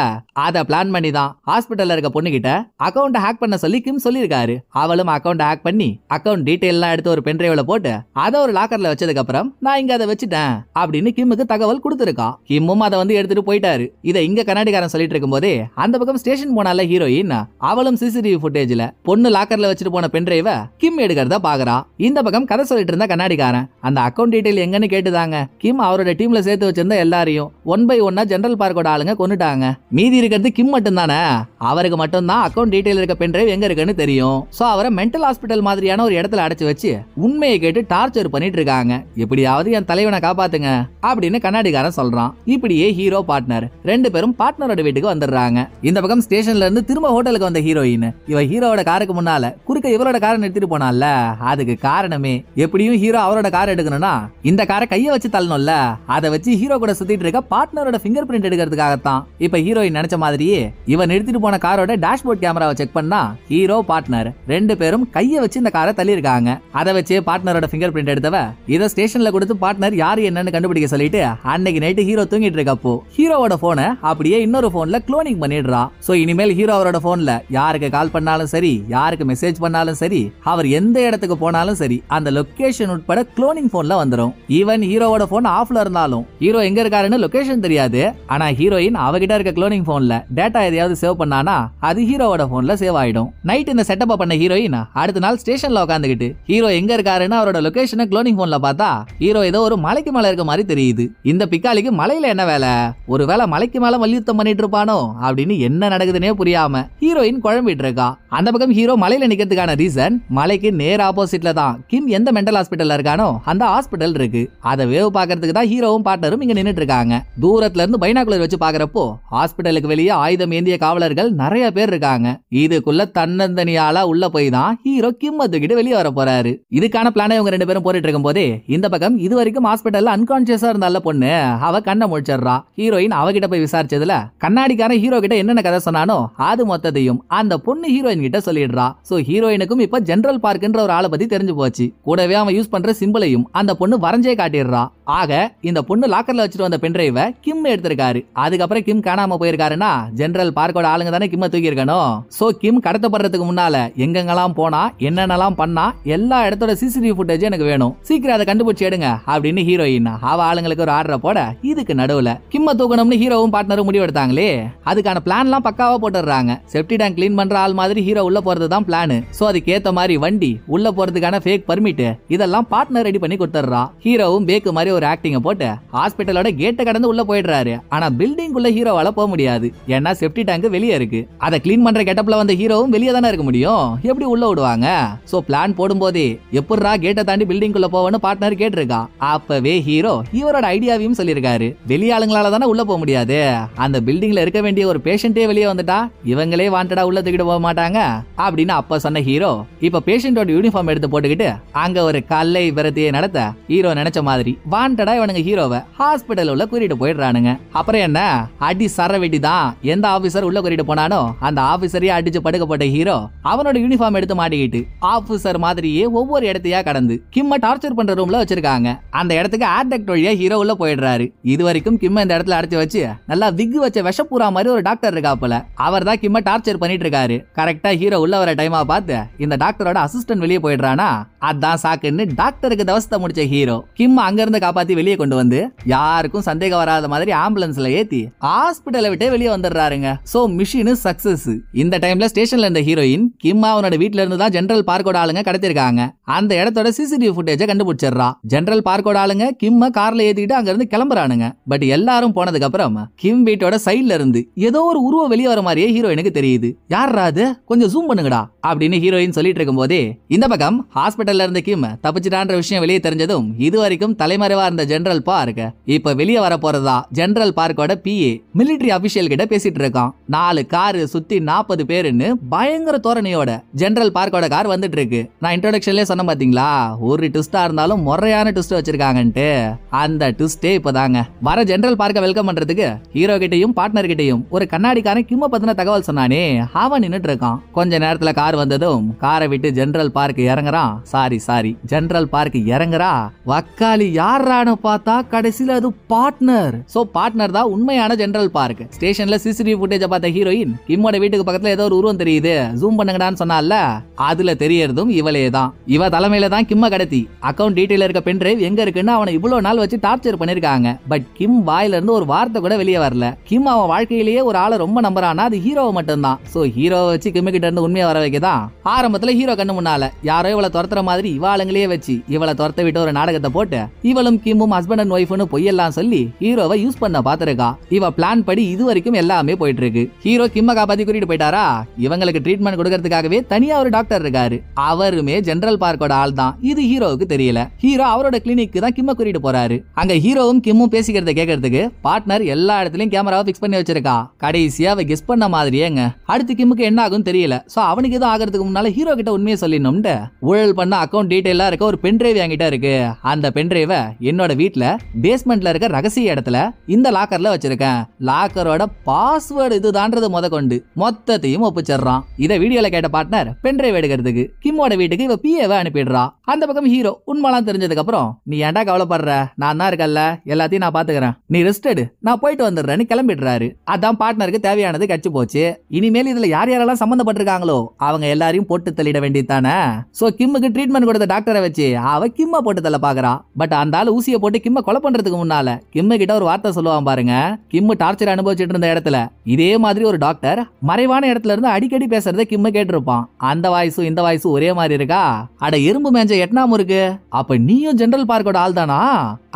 அத பிளான் பண்ணி தான் ஹாஸ்பிட்டல்ல இருக்க பொண்ணு கிட்ட அக்கௌண்ட் ஹேக் பண்ண சொல்லி கிம் சொல்லிருக்காரு. அவளும் அக்கௌண்ட் ஹேக் பண்ணி அக்கௌண்ட் டீடைல் எல்லாம் எடுத்து ஒரு பென்ட்ரைவ்ல போட்டு அதை ஒரு லாக்கர்ல வச்சதுக்கு அப்புறம் நான் இங்க அதை வச்சுட்டேன் அப்படின்னு கிம்முக்கு தகவல் கொடுத்திருக்கா. கிம்மும் அதை வந்து எடுத்துட்டு போயிட்டாரு. இதை இங்க கண்ணாடிக்காரன் சொல்லிட்டு இருக்கும் போதே அந்த பக்கம் பக்கம் ஸ்டேஷன் போனால ஹீரோயின், அவளும் சிசிடிவி ஃபுட்டேஜ்ல பொண்ணு லாக்கர்ல வச்சுட்டு போன பென்டிரைவ கிம் எடுக்கிறத பாக்குறா. இந்த பக்கம் கதை சொல்லிட்டு இருந்த கண்ணாடிக்காரன் அந்த அக்கவுண்ட் டீடைல் எங்கன்னு கேட்டுதாங்க. கிம் அவரோட டீம்ல சேர்த்து வச்சிருந்த எல்லாரையும் 1 by 1 ஜெனரல் பார்க்கோட ஆளுங்க கொன்னுட்டாங்க. மீதி இருக்கிறது கிம் மட்டும் தானே. அவருக்கு மட்டும் தான் அக்கவுண்ட் டீடைல் இருக்க பென்டிரைவ் எங்க இருக்குன்னு தெரியும். சோ அவரை மென்டல் ஹாஸ்பிடல் மாதிரியான ஒரு இடத்துல அடைச்சு வச்சு உண்மையை கேட்டு டார்ச்சர் பண்ணிட்டு இருக்காங்க. எப்படியாவது என் தலைவனை காப்பாத்துங்க அப்படின்னு கண்ணாடிக்காரன் சொல்றான். இப்படியே ஹீரோ பார்ட்னர் 2 பேரும் பார்ட்னரோட வீட்டுக்கு வந்துடுறாங்க. இந்த பக்கம் ஸ்டேஷன்ல இருந்து திரும்ப ஹோட்டலுக்கு வந்த ஹீரோயின், இவ ஹீரோவோட காருக்கு முன்னால குறுக்க இவரோட காரை நிறுத்திட்டு போனால. அதுக்கு காரணமே எப்படியும் ஹீரோ அவரோட கார் எடுக்கணும்னா இந்த காரை கைய வச்சு தள்ளணும்ல. அதை வச்சு ஹீரோ கூட சுத்திட்டு இருக்க பார்ட்னரோட ஃபிங்கர் பிரிண்ட் எடுக்கிறதுக்காகத்தான். இப்ப ஹீரோயின் நினைச்ச மாதிரியே இவ நிறுத்திட்டு போன காரோட டேஷ்போர்ட் கேமராவை செக் பண்ணா ஹீரோ பார்ட்னர் 2 பேரும் கைய வச்சு இந்த காரை தள்ளி இருக்காங்க. அதை வச்சு பார்ட்னரோட ஃபிங்கர் பிரிண்ட் எடுத்தவ இத ஸ்டேஷன்ல கொடுத்து பார்ட்னர் யாரு என்னன்னு கண்டுபிடிக்க சொல்லிட்டு அன்னைக்கு நைட்டு ஹீரோ தூங்கிட்டு இருக்கப்போ ஹீரோவோட போனை அப்படியே இன்னொரு போன்ல குளோனிங் பண்ணிடுறா. சோ இனிமேல் ஹீரோ அவரோட போன்ல யாருக்கு கால் பண்ணாலும் சரி, யாருக்கு மெசேஜ் பண்ணாலும் சரி, அவர் எந்த இடத்துக்கு போனாலும் சரி அந்த லொகேஷன் உட்பட குளோனிங் போன்ல வந்துரும். ஈவன் ஹீரோவோட போன் ஆஃப்ல இருந்தாலும் ஹீரோ எங்க இருக்காருன்னு லொகேஷன் தெரியாது. ஆனா ஹீரோயின் அவகிட்ட இருக்க குளோனிங் போன்ல டேட்டா எதையாவது சேவ் பண்ணானா அது ஹீரோவோட போன்ல சேவ் ஆயிடும். நைட் இந்த செட்டப் பண்ண ஹீரோயின் அடுத்த நாள் ஸ்டேஷன்ல உட்காந்துக்கிட்டு ஹீரோ எங்க இருக்காருன்னு அவரோட லொகேஷனை குளோனிங் போன்ல பார்த்தா ஹீரோ ஏதோ ஒரு மலைக்கு மேல இருக்க மாதிரி தெரியுது. இந்த பிக்காலிக்கு மலையில என்ன வேலை? ஒருவேளை மலைக்கு மேல மல்யுத்தம் பண்ணிட்டு இருப்பானோ அப்படின்னு என்ன நடக்குதுன்னே புரியாம ஹீரோயின் குழம்பிட்டு இருக்கா. அந்த பக்கம் ஹீரோ மலையில நிக்கிறதுக்கான ரீசன் மலைக்கு நேர் ஆப்போசிட்ல தான் கிம் எந்த மென்டல் ஹாஸ்பிட்டல்ல இருக்கானோ அந்த ஹாஸ்பிட்டல் இருக்கு. அதை வேவ் பாக்குறதுக்கு தான் ஹீரோவும் பார்ட்னரும் இங்க நின்னுட்டு இருக்காங்க. தூரத்துல இருந்து பைனாகுலர் வச்சு பாக்குறப்போ ஹாஸ்பிட்டலுக்கு வெளியே ஆயுதம் ஏந்திய காவலர்கள் நிறைய பேர் இருக்காங்க. இதுக்குள்ள தன்னந்தனியால உள்ள போய் தான் ஹீரோ கிம் தூக்கிட்டு வெளியே வர போறாரு. இதுக்கான பிளானை இவங்க 2 பேரும் போட்டுட்டு இருக்கும் போதே இந்த பக்கம் இது வரைக்கும் ஹாஸ்பிட்டல்ல அன்கான்சியஸா இருந்தால பொண்ணு அவ கண்ணை முழிச்சிடுறா. ஹீரோயின் அவகிட்ட போய் விசாரிச்சதுல கண்ணாடிக்காரன் ஹீரோ கிட்ட என்னென்ன கதை சொன்னானோ அது மொத்தத்தையும் அந்த பொண்ணு ஹீரோயின் கிட்ட சொல்லிடுறா. சோ ஹீரோயினுக்கும் இப்ப ஜெனரல் பார்க்ன்ற ஒரு ஆளை பத்தி தெரிஞ்சு போச்சு. கூடவே அவன் யூஸ் பண்ற சிம்பிளையும் அந்த பொண்ணு வரைஞ்சே காட்டிடுறா. ஆக இந்த பொண்ணு லாக்கர்ல வச்சுட்டு வந்த பென்டிரைவ கிம் எடுத்திருக்காரு. அதுக்கப்புறம் கிம் காணாம போயிருக்காருன்னா ஜெனரல் பார்க்கோட ஆளுங்க தானே கிம்ம தூக்கி இருக்கணும். சோ கிம் கடத்தப்படுறதுக்கு முன்னால எங்கெங்கெல்லாம் போனா என்னென்னலாம் பண்ணா எல்லா இடத்தோட சிசிடிவி ஃபுட்டேஜ் எனக்கு வேணும், சீக்கிரம் அதை கண்டுபிடிச்சு எடுங்க அப்படின்னு ஹீரோயின் அவ ஆளுங்களுக்கு ஒரு ஆர்டரை போட இதுக்கு நடுவுல கிம்ம தூக்கணும்னு ஹீரோவும் பார்ட்னரும் முடிவு எடுத்தாங்களே அதுக்கான பிளான் எல்லாம் பக்காவா போட்டுறாங்க. செப்டி டேங்க் கிளீன் பண்ற ஆள் மாதிரி ஹீரோ உள்ள போறது தான் பிளான். சோ அதுக்கு ஏத்த மாதிரி வண்டி, உள்ள போறதுக்கான ஃபேக் பர்மிட் இதெல்லாம் பார்ட்னர் ரெடி பண்ணி கொடுத்துறா. ஹீரோவும் பேக்கு மாதிரி ஒரு ஆக்டிங்க போட்டு ஹாஸ்பிட்டலோட கேட்டை கடந்து உள்ள போயிடுறாரு. ஆனா பில்டிங் உள்ள ஹீரோவால போக முடியாது. ஏன்னா செப்டி டேங்க் வெளியே இருக்கு. அதை கிளீன் பண்ற கெட்டப்ல வந்த ஹீரோவும் வெளியே தானே இருக்க முடியும். எப்படி உள்ள விடுவாங்க? சோ பிளான் போடும்போதே எப்படிரா கேட்டை தாண்டி பில்டிங் உள்ள போவன்னு பார்ட்னர் கேட்டிருக்கா. அப்பவே ஹீரோ இவரோட ஐடியாவையும் சொல்லியிருக்காரு. வெளியாளுங்களால தானே உள்ள போக முடியாது. அந்த பில்டிங்ல இருக்க வேண்டிய ஒரு பேஷண்டே வெளியே வந்துட்டா இவங்களே வாண்டடா உள்ள தூக்கிட்டு போக மாட்டாங்க அப்படின்னு அப்ப சொன்ன ஹீரோ இப்ப பேஷண்டோட யூனிஃபார்ம் எடுத்து போட்டுக்கிட்டு அங்க ஒரு கல்லை விரத்தியை நடத்த ஹீரோ நினைச்ச மாதிரி வாண்டடா இவனுங்க ஹீரோவை ஹாஸ்பிட்டல் உள்ள கூட்டிட்டு போயிடுறானுங்க. அப்புறம் என்ன அடி சர வெட்டி தான். எந்த ஆபீசர் உள்ள கூட்டிட்டு போனானோ அந்த ஆபீசரையே அடிச்சு படுக்கப்பட்ட ஹீரோ அவனோட யூனிஃபார்ம் எடுத்து மாட்டிக்கிட்டு ஆபீசர் மாதிரியே ஒவ்வொரு இடத்தையா கடந்து கிம்ம டார்ச்சர் பண்ற ரூம்ல வச்சிருக்காங்க. அந்த இடத்துக்கு ஏர் டக்ட் வழியா ஹீரோ உள்ள போயிடுறாரு. இது வரைக்கும் கிம்ம இந்த இடத்துல அடைச்சு வச்சு நல்லா விக் வச்ச விஷப்பூரா மாதிரி ஒரு டாக்டர் இருக்காப்புல. அவர் தான் கிம்ம டார்ச்சர் பண்ணிட்டு இருக்காரு. கரெக்டா ஹீரோ உள்ள வர டைமா பார்த்து இந்த டாக்டரோட அசிஸ்டன்ட் வெளியே போயிடுறானா அதான் சாக்குன்னு டாக்டருக்கு தவசத்தை முடிச்ச ஹீரோ கிம் அங்க இருந்து காப்பாத்தி வெளியே கொண்டு வந்து யாருக்கும் சந்தேகம் வராத மாதிரி ஆம்புலன்ஸ்ல ஏத்தி ஹாஸ்பிட்டலை விட்டு வெளியே வந்துடுறாருங்க. So machine success. இந்த டைம்ல ஸ்டேஷன்ல இருந்த ஹீரோயின் கிம் அவனோட வீட்ல இருந்து தான் ஜெனரல் பார்க்கோட ஆளுங்க கடத்திருக்காங்க. அந்த இடத்தோட சிசிடிவி ஃபுட்டேஜ கண்டுபிடிச்சிடுறா. ஜெனரல் பார்க்கோட ஆளுங்க கிம்ம கார்ல ஏத்திட்டு அங்க இருந்து கிளம்புறானுங்க. பட் எல்லாரும் போனதுக்கு அப்புறம் கிம் வீட்டோட சைடுல இருந்து ஏதோ ஒரு உருவம் வெளியே வர மாதிரியே ஹீரோயினுக்கு தெரியுது. யாரா அது, கொஞ்சம் ஜூம் பண்ணுங்கடா அப்படின்னு ஹீரோயின் சொல்லிட்டு இருக்கும் போதே இந்த பக்கம் ஹாஸ்பிட்டல்ல இருந்த கிம் தப்பிச்சிட்டான்ற விஷயம் வெளியே தெரிஞ்சதும் இது வரைக்கும் தலைமறைவா இருந்த ஜெனரல் பார்க் இப்ப வெளியே வர போறதா ஜெனரல் பார்க்கோட பிஏ மிலிட்டரி அபிஷியல் கிட்ட பேசிட்டு இருக்கான். 4 காரு சுத்தி 40 பேருன்னு பயங்கர தோரணையோட ஜெனரல் பார்க்கோட கார் வந்துட்டு இருக்கு. நான் இன்ட்ரோடக்ஷன்லயே சொன்ன பாத்தீங்களா ஒரு ட்விஸ்டா இருந்தாலும் முறையான ட்விஸ்ட் வச்சிருக்காங்கன்ட்டு. அந்த ட்விஸ்டே இப்பதாங்க. வர ஜெனரல் பார்க்க வெல்கம் பண்றதுக்கு ஹீரோ கிட்டையும் பார்ட்னர் கிட்டையும் ஒரு கண்ணாடிக்காரன் கிம்ம பத்தின தகவல் சொன்னானே அவன் நின்னுட்டு இருக்கான். கொஞ்ச நேரத்துல கார் வந்ததும் காரை விட்டு ஜெனரல் பார்க் இறங்குறான். சாரி ஜெனரல் பார்க் இறங்குறா. வக்காலி யாரானு பார்த்தா கடைசியில அது பார்ட்னர். சோ பார்ட்னர் தான் உண்மையான ஜெனரல் பார்க். ஸ்டேஷன்ல சிசிடிவி ஃபுட்டேஜ பார்த்த ஹீரோயின் கிம்மோட வீட்டுக்கு பக்கத்துல ஏதோ ஒரு உருவம் தெரியுது, ஜூம் பண்ணுங்கடான்னு சொன்னால அதுல தெரியறதும் இவளே தான். இவ தலைமையில தான் கிம்ம கடத்தி அக்கவுண்ட் டீடைல் இருக்க பென்டிரைவ் எங்க இருக்குன்னு அவனை இவ்வளவு நாள் வச்சு டார்ச்சர் பண்ணிருக்காங்க. பட் கிம் வாயில இருந்து ஒரு வார்த்தை கூட வெளியே வரல. கிம் அவன் வாழ்க்கையிலேயே ஒரு ஆளை ரொம்ப நம்புறான்னா அது ஹீரோவை மட்டும்தான். சோ ஹீரோவை வச்சு கிம் கிட்ட இருந்து உண்மையை வர வைக்கதான் ஆரம்பத்துல ஹீரோ கண்ணு முன்னால யாரோ இவளை துரத்துற மாதிரி இவாளுங்களே வச்சு இவளை துரத்த விட்டு ஒரு நாடகத்தை போட்டு இவளும் கிம்மும் ஹஸ்பண்ட் அண்ட் ஒய்ஃப்னு பொய்யெல்லாம் சொல்லி ஹீரோவை யூஸ் பண்ண பாத்துருக்கா. இவ பிளான் படி இது வரைக்கும் எல்லாமே போயிட்டு இருக்கு. ஹீரோ கிம்ம காப்பாத்தி கூட்டிட்டு போயிட்டாரா. இவங்களுக்கு ட்ரீட்மெண்ட் கொடுக்கறதுக்காகவே தனியா ஒரு டாக்டர் இருக்காரு. அவருமே ஜெனரல் பார்க்கோட ஆள் தான். இது ஹீரோவுக்கு தெரியல. ஹீரோ அவரோட கிளினிக்கு தான் கிம்ம கூட்டிட்டு போறாரு. அங்க ஹீரோவும் கிம்மும் பேசிக்கிறத கேட்கறதுக்கு பார்ட்னர் எல்லா இடத்துலயும் கேமராவை பிக்ஸ் பண்ணி வச்சிருக்கா. கடைசியா அவ கெஸ் பண்ண மாதிரியேங்க அடுத்து கிம்முக்கு என்ன ஆகும் தெரியல. சோ அவனுக்கு எதுவும் ஆகிறதுக்கு முன்னால ஹீரோ கிட்ட உண்மையை சொல்லிடணும்னு ஊழல் பண்ண அக்கௌண்ட் டீடைலா இருக்க ஒரு பென்ட்ரைவ் என்கிட்ட இருக்கு. அந்த பென்ட்ரைவ என்னோட வீட்ல பேஸ்மெண்ட்ல இருக்க ரகசிய இடத்துல இந்த லாக்கர்ல வச்சிருக்கேன். லாக்கரோட பாஸ்வேர்டு இதுதான்றது கொண்டு மொத்தத்தையும் ஒப்பிச்சிடுறான். இத வீடியோல கேட்ட பார்ட்னர் பென்ட்ரைவ் எடுக்கிறதுக்கு கிம்மோட வீட்டுக்கு இவ பிஏவை அனுப்பிடுறா. அந்த பக்கம் ஹீரோ உண்மைலாம் தெரிஞ்சதுக்கு அப்புறம் நீ ஏன்டா கவலைப்படுற, நான் தான் இருக்கல்ல, எல்லாத்தையும் நான் பாத்துக்கிறேன், நீ ரெஸ்ட் எடு, நான் போயிட்டு வந்துடுறேன்னு கிளம்பிடுறாரு. அதான் பார்ட்னருக்கு தேவையானது கட்சி போச்சு. இனிமேல் இதுல யார் யாரெல்லாம் சம்பந்தப்பட்டிருக்காங்களோ அவங்க எல்லாரையும் போட்டு தள்ளிட வேண்டியதானே. சோ கிம்முக்கு ட்ரீட்மெண்ட் கொடுத்த டாக்டரை வச்சு அவ கிம்ம போட்டு தள்ள பாக்குறா. பட் அந்த ஆளு ஊசியை போட்டு கிம்ம கொலை பண்றதுக்கு முன்னால கிம்ம கிட்ட ஒரு வார்த்தை சொல்லுவான் பாருங்க. கிம்மு டார்ச்சர் அனுபவிச்சுட்டு இருந்த இடத்துல இதே மாதிரி ஒரு டாக்டர் மறைவான இடத்துல இருந்து அடிக்கடி பேசுறத கிம்ம கேட்டிருப்பான். அந்த வாய்ஸும் இந்த வாய்ஸும் ஒரே மாதிரி இருக்கா. அட எறும்பு மேஞ்ச எட்னாம இருக்கு, அப்ப நீயும் ஜெனரல் பார்க்கோட ஆள் தானா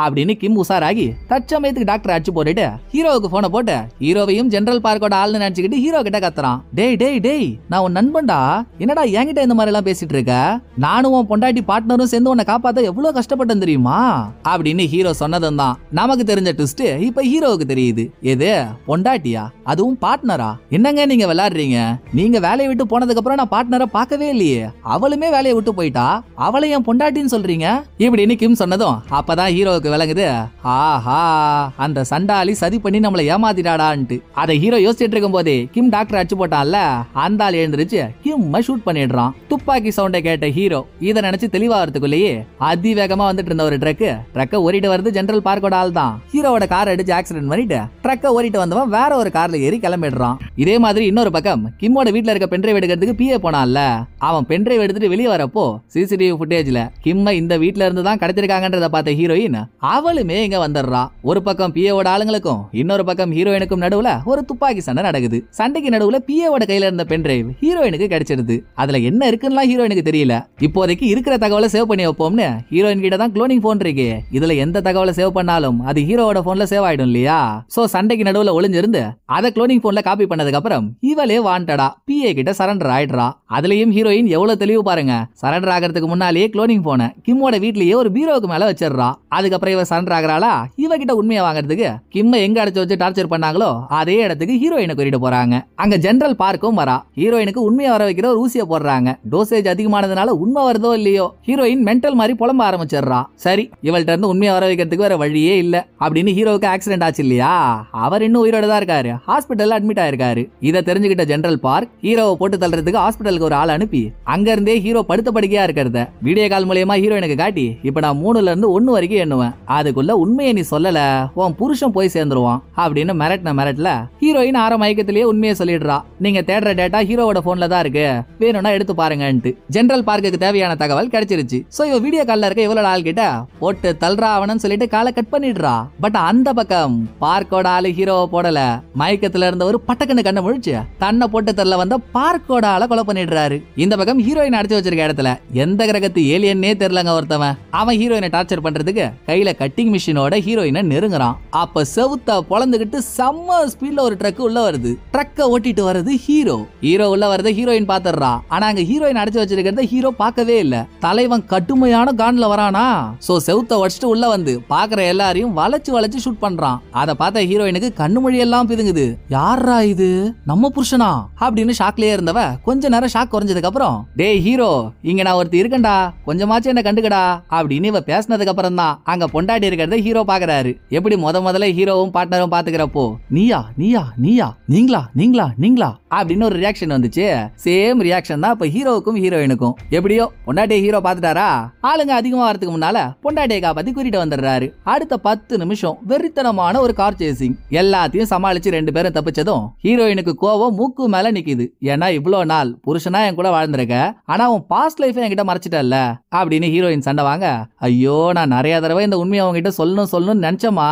அப்படின்னு கிம் உசாராகி தற்சமயத்துக்கு டாக்டர் அடிச்சு போட்டுட்டு ஹீரோவுக்கு போனை போட்டு ஹீரோவையும் ஜெனரல் பார்க்கோட ஆள்னு நினைச்சுக்கிட்டு ஹீரோ கிட்ட கத்துறான். டேய் டேய் டேய், நான் உன் நண்பன்டா, என்னடா என்கிட்ட இந்த மாதிரி எல்லாம் பேசிட்டு இருக்க, நானும் உன் பொண்டாட்டி பார்ட்னரும் சேர்ந்து உன்னை காப்பாத்த எவ்வளவு கஷ்டப்பட்டேன் தெரியுமா அப்படின்னு ஹீரோ சொன்னதும் தான் நமக்கு தெரிஞ்ச ட்விஸ்ட் இப்ப ஹீரோவுக்கு தெரியுது. எது பொண்டாட்டியா, அதுவும் பார்ட்னரா? என்னங்க நீங்க விளையாடுறீங்க, நீங்க வேலையை விட்டு போனதுக்கு அப்புறம் நான் பார்ட்னரை பார்க்கவே இல்லையே, அவளுமே வேலையை விட்டு போயிட்டா, அவளை என் பொண்டாட்டின்னு சொல்றீங்க இப்படின்னு கிம் சொன்னதும் அப்பதான் ஹீரோவுக்கு விளங்குது. ஆஹா, அந்த சண்டாளி சதி பண்ணி நம்மளை ஏமாத்திட்டாடான்ட்டு. அதை ஹீரோ யோசிச்சுட்டு இருக்கும் போதே கிம் டாக்டர் அடிச்சு போட்டான்ல, அந்த ஆள் எழுந்திருச்சு கிம்ம ஷூட் பண்ணிடுறான். துப்பாக்கி சவுண்டை கேட்ட ஹீரோ இதை நினைச்சு தெளிவாகிறதுக்குள்ளேயே அதிவேகமா வந்துட்டு இருந்த ஒரு ட்ரக்க ஓடிட்டு வருது ஜெனரல் பார்க்கோட ஆள் தான். ஹீரோவோட கார் அடிச்சு ஆக்சிடென்ட் பண்ணிட்டு ட்ரக்க ஓடிட்டு வந்தவன் வேற ஒரு கார்ல ஏறி கிளம்பிடுறான். இதே மாதிரி இன்னொரு பக்கம் கிம்மோட வீட்டுல இருக்க பென்ட்ரைவ் எடுக்கிறதுக்கு பிஏ போனான்ல, அவன் பென்ட்ரைவ் எடுத்துட்டு வெளியே வரப்போ சிசிடிவி ஃபுட்டேஜ்ல கிம்ம இந்த வீட்டுல இருந்து தான் கடத்திருக்காங்கன்றத பார்த்த ஹீரோயின் அவளுமே இங்க வந்துடுறா. ஒரு பக்கம் பிஏவோட ஆளுங்களுக்கும் இன்னொரு பக்கம் ஹீரோயினுக்கும் நடுவுல ஒரு துப்பாக்கி சண்டை நடக்குது. சண்டைக்கு நடுவுல பிஏவோட கையில இருந்த பென்ட்ரைவ் ஹீரோயினுக்கு கிடைச்சிருது. அதுல என்ன இருக்குன்னு ஹீரோயினுக்கு தெரியல. இப்போதைக்கு இருக்கிற தகவலை சேவ் பண்ணி வைப்போம்னு ஹீரோயின் கிட்ட தான் க்ளோனிங் போன் இருக்கு. இதுல எந்த தகவலை சேவ் பண்ணாலும் அது ஹீரோவோட போன்ல சேவ் ஆயிடும் இல்லையா. சோ சண்டைக்கு நடுவுல ஒளிஞ்சிருந்து அதை க்ளோனிங் போன்ல காப்பி பண்ணதுக்கு அப்புறம் இவளே வாண்டடா பிஏ கிட்ட சரண்டர் ஆயிடுறா. அதுலயும் ஹீரோயின் எவ்வளவு தெளிவு பாருங்க. சரண்டர் ஆகிறதுக்கு முன்னாலேயே க்ளோனிங் போன கிம்மோட வீட்லயே ஒரு பீரோவுக்கு மேல வச்சிடறா. அதுக்கப்புறம் இவ சரண்டர் ஆகிறாளா, இவகிட்ட உண்மையை வாங்குறதுக்கு கிம்ம எங்க அடைச்சு வச்சு டார்ச்சர் பண்ணாங்களோ அதே இடத்துக்கு ஹீரோயினை கூட்டிட்டு போறாங்க. அங்க ஜெனரல் பார்க்கும் வரா. ஹீரோயினுக்கு உண்மையை வர வைக்கிற ஒரு ஊசியை போடுறாங்க. டோசேஜ் அதிகமானதுனால உண்மை வருதோ இல்லையோ ஹீரோயின் மென்டல் மாதிரி புலம்ப ஆரம்பிச்சிடுறா. சரி, இவள்கிட்ட இருந்து உண்மையை வர வைக்கிறதுக்கு வேற வழியே இல்ல அப்படின்னு ஹீரோவுக்கு ஆக்சிடென்ட் ஆச்சு இல்லையா, அவர் இன்னும் உயிரோட தான் இருக்காரு, ஹாஸ்பிட்டல்ல அட்மிட் ஆயிருக்காரு. இதை தெரிஞ்சுக்கிட்ட ஜெனரல் பார்க் ஹீரோவை போட்டு தள்ளுறதுக்கு ஹாஸ்பிட்டலுக்கு ஒரு ஆள் அனுப்பி அங்க இருந்தே ஹீரோ படுத்த படுக்கையா இருக்கிறத வீடியோ கால் மூலமா ஹீரோயினுக்கு காட்டி இப்ப நான் 3ல இருந்து 1 வரைக்கும் எண்ணுவேன், அதுக்குள்ள உண்மையை நீ சொல்லல உன் புருஷன் போய் சேர்ந்துருவான் அப்படின்னு மிரட்டல ஹீரோயின் ஆற மயக்கத்திலேயே உண்மையை சொல்லிடுறா. நீங்க தேடுற டேட்டா ஹீரோவோட போன்ல தான் இருக்கு, வேணும்னா எடுத்து பாருங்கன்ட்டு. ஜெனரல் பார்க்குக்கு தேவையான தகவல் கிடைச்சிருச்சு. சோ இவ வீடியோ கால்ல இருக்க இவ்வளவு ஆள் கிட்ட போட்டு தள்ளுறா அவனு சொல்லிட்டு காலை கட் பண்ணிடுறா. பட் அந்த பக்கம் பார்க்கோட ஆளு ஹீரோவை போடல, மயக்கத்துல இருந்த ஒரு பட்டக்கண்ணு கண்ணை முழிச்சு தன்னை போட்டு தரல வந்த பார்க்கோட ஆளை கொலை பண்ணிடுறாரு. இந்த பக்கம் ஹீரோயின் அடிச்சு வச்சிருக்க இடத்துல எந்த கிரகத்து ஏலியன்னே தெரியலங்க ஒருத்தவன். அவன் ஹீரோயினை டார்ச்சர் பண்றதுக்கு கையில கட்டிங் மிஷினோட ஹீரோயினை நெருங்குறான். அப்ப செவுத்த பொளந்துகிட்டு செம்ம ஸ்பீட்ல ஒரு ட்ரக் உள்ள வருது. ட்ரக்க ஓட்டிட்டு வருது ஹீரோ உள்ள வரத ஹீரோயின் பாத்துறா. ஆனா அங்க ஹீரோயின் அடிச்சு வச்சிருக்கிறத ஹீரோ பார்க்கவே இல்ல. தலைவன் கட்டுமையான கான்ல வரானா. சோ செவுத்த உடைச்சிட்டு உள்ள வந்து பாக்குற எல்லாரையும் வளைச்சு ஷூட் பண்றான். அத பார்த்த ஹீரோயினுக்கு கண்ணு மொழி எல்லாம் பிதுங்குது. யாரா இது, நம்ம புருஷனா அப்படின்னு ஷாக்லயே இருந்தவ கொஞ்ச நேரம் ஷாக் குறைஞ்சதுக்கு அப்புறம் டேய் ஹீரோ, இங்க நான் ஒருத்தி இருக்கேன்டா, கொஞ்சமாச்சும் என்ன கண்டுக்கடா அப்படின்னு இவ பேசினதுக்கு அப்புறம் தான் அங்க பொண்டாட்டி இருக்கிறத ஹீரோ பாக்குறாரு. எப்படி முதல்ல ஹீரோவும் பார்ட்னரும் பாத்துக்கிறப்போ நீயா நீயா நீயா நீங்களா நீங்களா நீங்களா அப்படின்னு ஒரு ரியாக்ஷன் வந்துச்சு. சேம் ரியாக்ஷன் தான் இப்ப ஹீரோவுக்கும் ஹீரோயினுக்கும். எப்படியோ பொண்டாட்டியை ஹீரோ பாத்துட்டாரா, ஆளுங்க அதிகமா வரதுக்கு முன்னால பொண்டாட்டியை காப்பாத்தி கூட்டிட்டு வந்துடுறாரு. அடுத்த 10 நிமிஷம் வெறித்தனமான ஒரு கார் சேசிங். எல்லாத்தையும் சமாளிச்சு 2 பேரும் தப்பிச்சதும் ஹீரோயினுக்கு கோவம் மூக்கு மேல நிக்குது. ஏன்னா இவ்வளவு நாள் புருஷனா என் கூட வாழ்ந்திருக்க, ஆனா உன் பாஸ்ட் லைஃப் என்கிட்ட மறைச்சிட்டல்ல அப்படின்னு ஹீரோயின் சண்டை வாங்க. ஐயோ, நான் நிறைய தடவை இந்த உண்மையை அவங்க கிட்ட சொல்லணும்னு நினைச்சமா,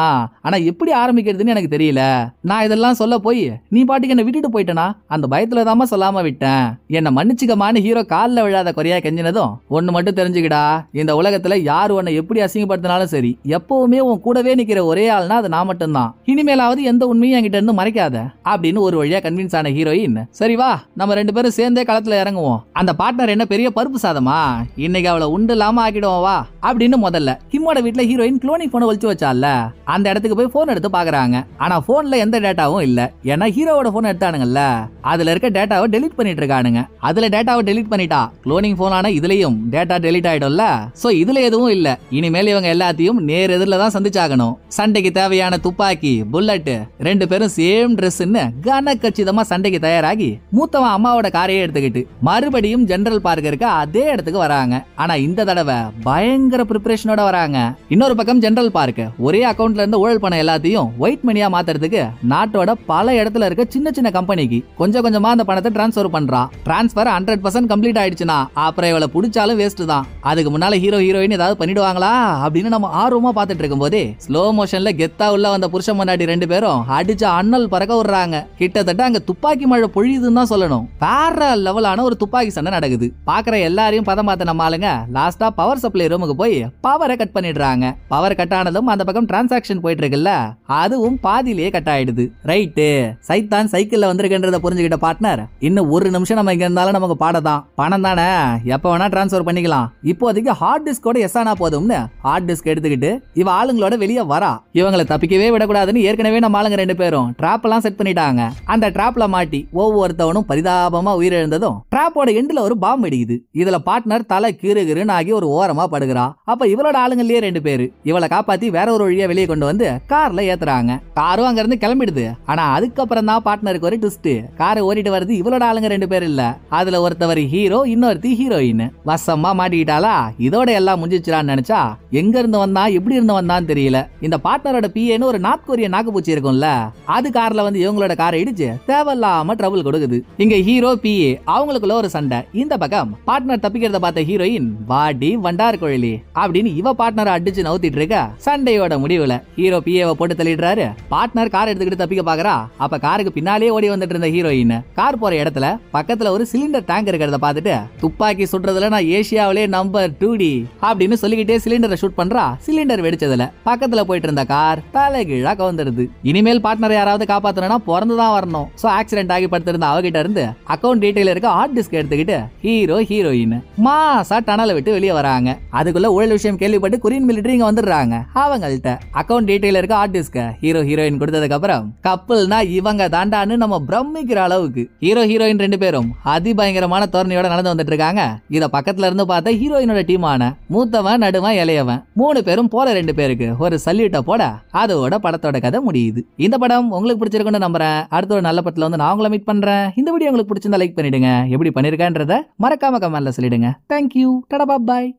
ஆனா எப்படி ஆரம்பிக்கிறதுன்னு எனக்கு தெரியல. நான் இதெல்லாம் சொல்ல போய் நீ பாட்டுக்கு என்ன விட்டுட்டு போயிட்டனா அந்த பயத்துல தாமா சொல்லாம விட்டேன், என்ன மன்னிச்சுக்கமான ஹீரோ கால்ல விழாத குறையா கெஞ்சினதும் ஒண்ணு மட்டும் தெரிஞ்சுக்கிடா, இந்த உலகத்துல யாரு உன்னை எப்படி அசிங்கப்படுத்தினாலும் சரி எப்பவுமே உன் கூடவே நிக்கிற ஒரே ஆள்னா அது நான் மட்டும்தான், இனிமேலாவது எந்த உண்மையும் என்கிட்ட இருந்து மறைக்காத அப்படின்னு ஒரு வழியா கன்வின்ஸ் ஆன ஹீரோயின், சரி வா நம்ம 2 பேரும் சேர்ந்தே களத்துல இறங்குவோம், அந்த பார்ட்னர் என்ன பெரிய பருப்பு சாதமா, இன்னைக்கு அவளை உண்டு இல்லாம ஆக்கிடுவோம் வா அப்படின்னு முதல்ல கிம்மோட வீட்டுல ஹீரோயின் குளோனிங் போனை ஒழிச்சு வச்சால அந்த இடத்துக்கு போய் போன் எடுத்து பாக்குறாங்க. ஆனா போன்ல எந்த டேட்டாவும் இல்ல, ஏன்னா ஹீரோவோட போன் எடுத்தானுங்கல்ல அதுல இருக்க டேட்டாவை டெலீட் பண்ணிட்டு இருக்கானுங்க. அதுல டேட்டாவை டெலீட் பண்ணிட்டா குளோனிங் போனான இதுலயும் டேட்டா டெலீட் ஆயிடும்ல, சோ இதுல எதுவும் இல்ல, இனிமேல் இவங்க எல்லாத்தையும் நேர் எதிரில தான் சந்திச்சாகணும். சண்டைக்கு தேவையான துப்பாக்கி புல்லட் 2 பேரும் சேம் ட்ரெஸ்ன்னு கன கச்சிதமா சண்டைக்கு தயாராகி மூத்தவன் அம்மாவோட காரையே எடுத்துக்கிட்டு மறுபடியும் ஜெனரல் பார்க் இருக்க அதே இடத்துக்கு வராங்க. ஆனா இந்த தடவை பயங்கர பிரிப்பரேஷனோட வராங்க. இன்னொரு பக்கம் ஜெனரல் பார்க் ஒரே அக்கவுண்ட்ல இருந்து ஊழல் பணம் எல்லாத்தையும் ஒயிட் மணியா மாத்துறதுக்கு நாட்டோட பல இடத்துல இருக்க சின்ன சின்ன கம்பெனிக்கு கொஞ்சம் கொஞ்சமா அந்த பணத்தை டிரான்ஸ்ஃபர் பண்றா. டிரான்ஸ்ஃபர் 100% கம்ப்ளீட் ஆயிடுச்சுனா அப்புறம் இவளை பிடிச்சாலும் வேஸ்ட் தான். அதுக்கு முன்னால ஹீரோ ஹீரோயின் ஏதாவது பண்ணிடுவாங்களா அப்படின்னு நம்ம ஆர்வமா பாத்துட்டு இருக்கும் போதே ஸ்லோ மோஷன்ல கெத்தா உள்ள வந்த புருஷன் முன்னாடி 2 பேரும் அடிச்ச அண்ணல் பறக்க விடுறாங்க. கிட்டத்தட்ட அங்க துப்பாக்கி மழை பொழியுதுன்னு தான் சொல்லணும். வேற லெவலான ஒரு துப்பாக்கி சண்டை நடக்குது. பாக்குற எல்லாரையும் பதம் பார்த்த நம்ம ஆளுங்க லாஸ்டா பவர் சப்ளை ரூமுக்கு போய் பவரை கட் பண்ணிடுறாங்க. பவர் கட் ஆனதும் அந்த பக்கம் டிரான்சாக்ஷன் போயிட்டு இருக்குல்ல அதுவும் பாதியிலேயே கட் ஆயிடுது. ரைட்டு, சைத்தான் சைக்கிள்ல வந்திருக்கின்றத புரிஞ்சுக்கிட்ட பார்ட்னர், இன்னும் ஒரு நிமிஷம் நம்ம இங்க இருந்தாலும் நமக்கு பாடதான், பணம் தானே எப்ப வேணா டிரான்ஸ்ஃபர் பண்ணிக்கலாம், இப்போதைக்கு ஹார்ட் டிஸ்கோட எஸ் ஆனா போதும்னு ஹார்ட் டிஸ்க் எடுத்துக்கிட்டு இவ ஆளுங்களோட வெளியே வரா. இவங்களை தப்பிக்கவே விடக்கூடாதுன்னு ஏற்கனவே நம்ம ஆளுங்க 2 பேரும் டிராப் எல்லாம் செட் பண்ணிட்டாங்க. அந்த டிராப்ல மாட்டி ஒவ்வொருத்தவனும் பரிதாபமா உயிரிழந்ததும் டிராப்போட எண்டுல ஒரு பாம்பு வெடிக்குது. இதுல பார்ட்னர் தலை கிருகிருன்னு ஆகி ஒரு ஓரமா படுகிறா. அப்ப இவளோட ஆளுங்களே 2 பேரு இவளை காப்பாத்தி வேற ஒரு வழியா வெளியே கொண்டு வந்து கார்ல ஏத்துறாங்க. காரும் அங்க இருந்து கிளம்பிடுது. ஆனா அதுக்கப்புறம் தான் பார்ட்னருக்கு ஒரு ட்விஸ்ட். காரை ஓடிட்டு வருது இவளோட ஆளுங்க 2 பேர் இல்ல, அதுல ஒருத்தவர் ஹீரோ இன்னொருத்தி ஹீரோயின். வசமா மாட்டிக்கிட்டாளா, இதோட எல்லாம் முடிஞ்சிச்சுறான்னு நினைச்சா எங்க இருந்து வந்தா எப்படி இருந்து வந்தான்னு தெரியல. இந்த பார்ட்னரோட பிஏன்னு ஒரு நார்த் கொரிய நாக்குப்பூச்சி இருக்கும்ல அது கார்ல வந்து இவங்களோட காரை இடிச்சு தேவையில்லாம ட்ரபிள் கொடுக்குது. இங்க ஹீரோ பிஏ அவங்களுக்குள்ள ஒரு சண்டை. இந்த பக்கம் பார்ட்னர் தப்பிக்கிறத பார்த்த ஹீரோயின் வாடி வண்டார் கோழி அப்படின்னு இவ பார்ட்னரை அடிச்சு நவுத்திட்டு இருக்க. சண்டையோட முடிவுல ஹீரோ பிஏவை போட்டு தள்ளிடுறாரு. பார்ட்னர் கார் எடுத்துக்கிட்டு தப்பிக்க பாக்குறா. அப்ப காருக்கு பின்னாலே ஓடி வந்துட்டு இருந்த ஹீரோயின் கார் போற இடத்துல பக்கத்துல ஒரு சிலிண்டர் டேங்க் இருக்கிறத பார்த்துட்டு துப்பாக்கி சுடுறதுல நான் ஏசியாவிலே நம்பர் 2D அப்படின்னு சொல்லிக்கிட்டே சிலிண்டரை ஷூட் பண்றா. சிலிண்டர் வெடிச்சதுல பக்கத்துல போயிட்டு இருந்த கார் தலைகீழா கவுந்துருது. இனிமேல் பார்ட்னர் யாராவது காப்பாத்தணும்னா பிறந்துதான் வரணும். சோ ஆக்சிடென்ட் ஆகி படுத்திருந்த அவகிட்ட இருந்து அக்கவுண்ட் டீடைல் இருக்க ஹார்ட் டிஸ்க் எடுத்துக்கிட்டு ஹீரோ ஹீரோயின் மாசா டனலை விட்டு வெளியே வராங்க. அதுக்குள்ள ஊழல் விஷயம் கேள்விப்பட்டு கொரியன் மிலிட்டரி இங்க வந்துடுறாங்க. அவங்கள்ட்ட அக்கவுண்ட் டீடைல் இருக்க ஹார்ட் டிஸ்க ஹீரோ ஹீரோயின் கொடுத்ததுக்கு அப்புறம் கப்பல்னா இவங்க தாண்டான்னு நம்ம பிரமிக்கிற அளவுக்கு ஹீரோ ஹீரோயின் 2 பேரும் அதிபயங்கரமான தோரணையோட நடந்து வந்துட்டு இருக்காங்க. இத பக்கத்துல இருந்து பார்த்த ஹீரோயினோட டீமான மூத்தவன் நடுவன் இளையவன் 3 பேரும் போல 2 பேருக்கு ஒரு சல்யூட்ட போட அதோட படத்தோட கதை முடியுது. இந்த படம் உங்களுக்கு பிடிச்சிருக்குன்னு நம்புறேன். அடுத்த ஒரு நல்ல படத்துல வந்து நான் உங்களை மீட் பண்றேன். இந்த வீடியோ உங்களுக்கு பிடிச்சிருந்தா லைக் பண்ணிடுங்க. எப்படி பண்ணிருக்கேன்றத மறக்காம கமெண்ட்ல சொல்லிடுங்க. தேங்க்யூ, டடா பாய்.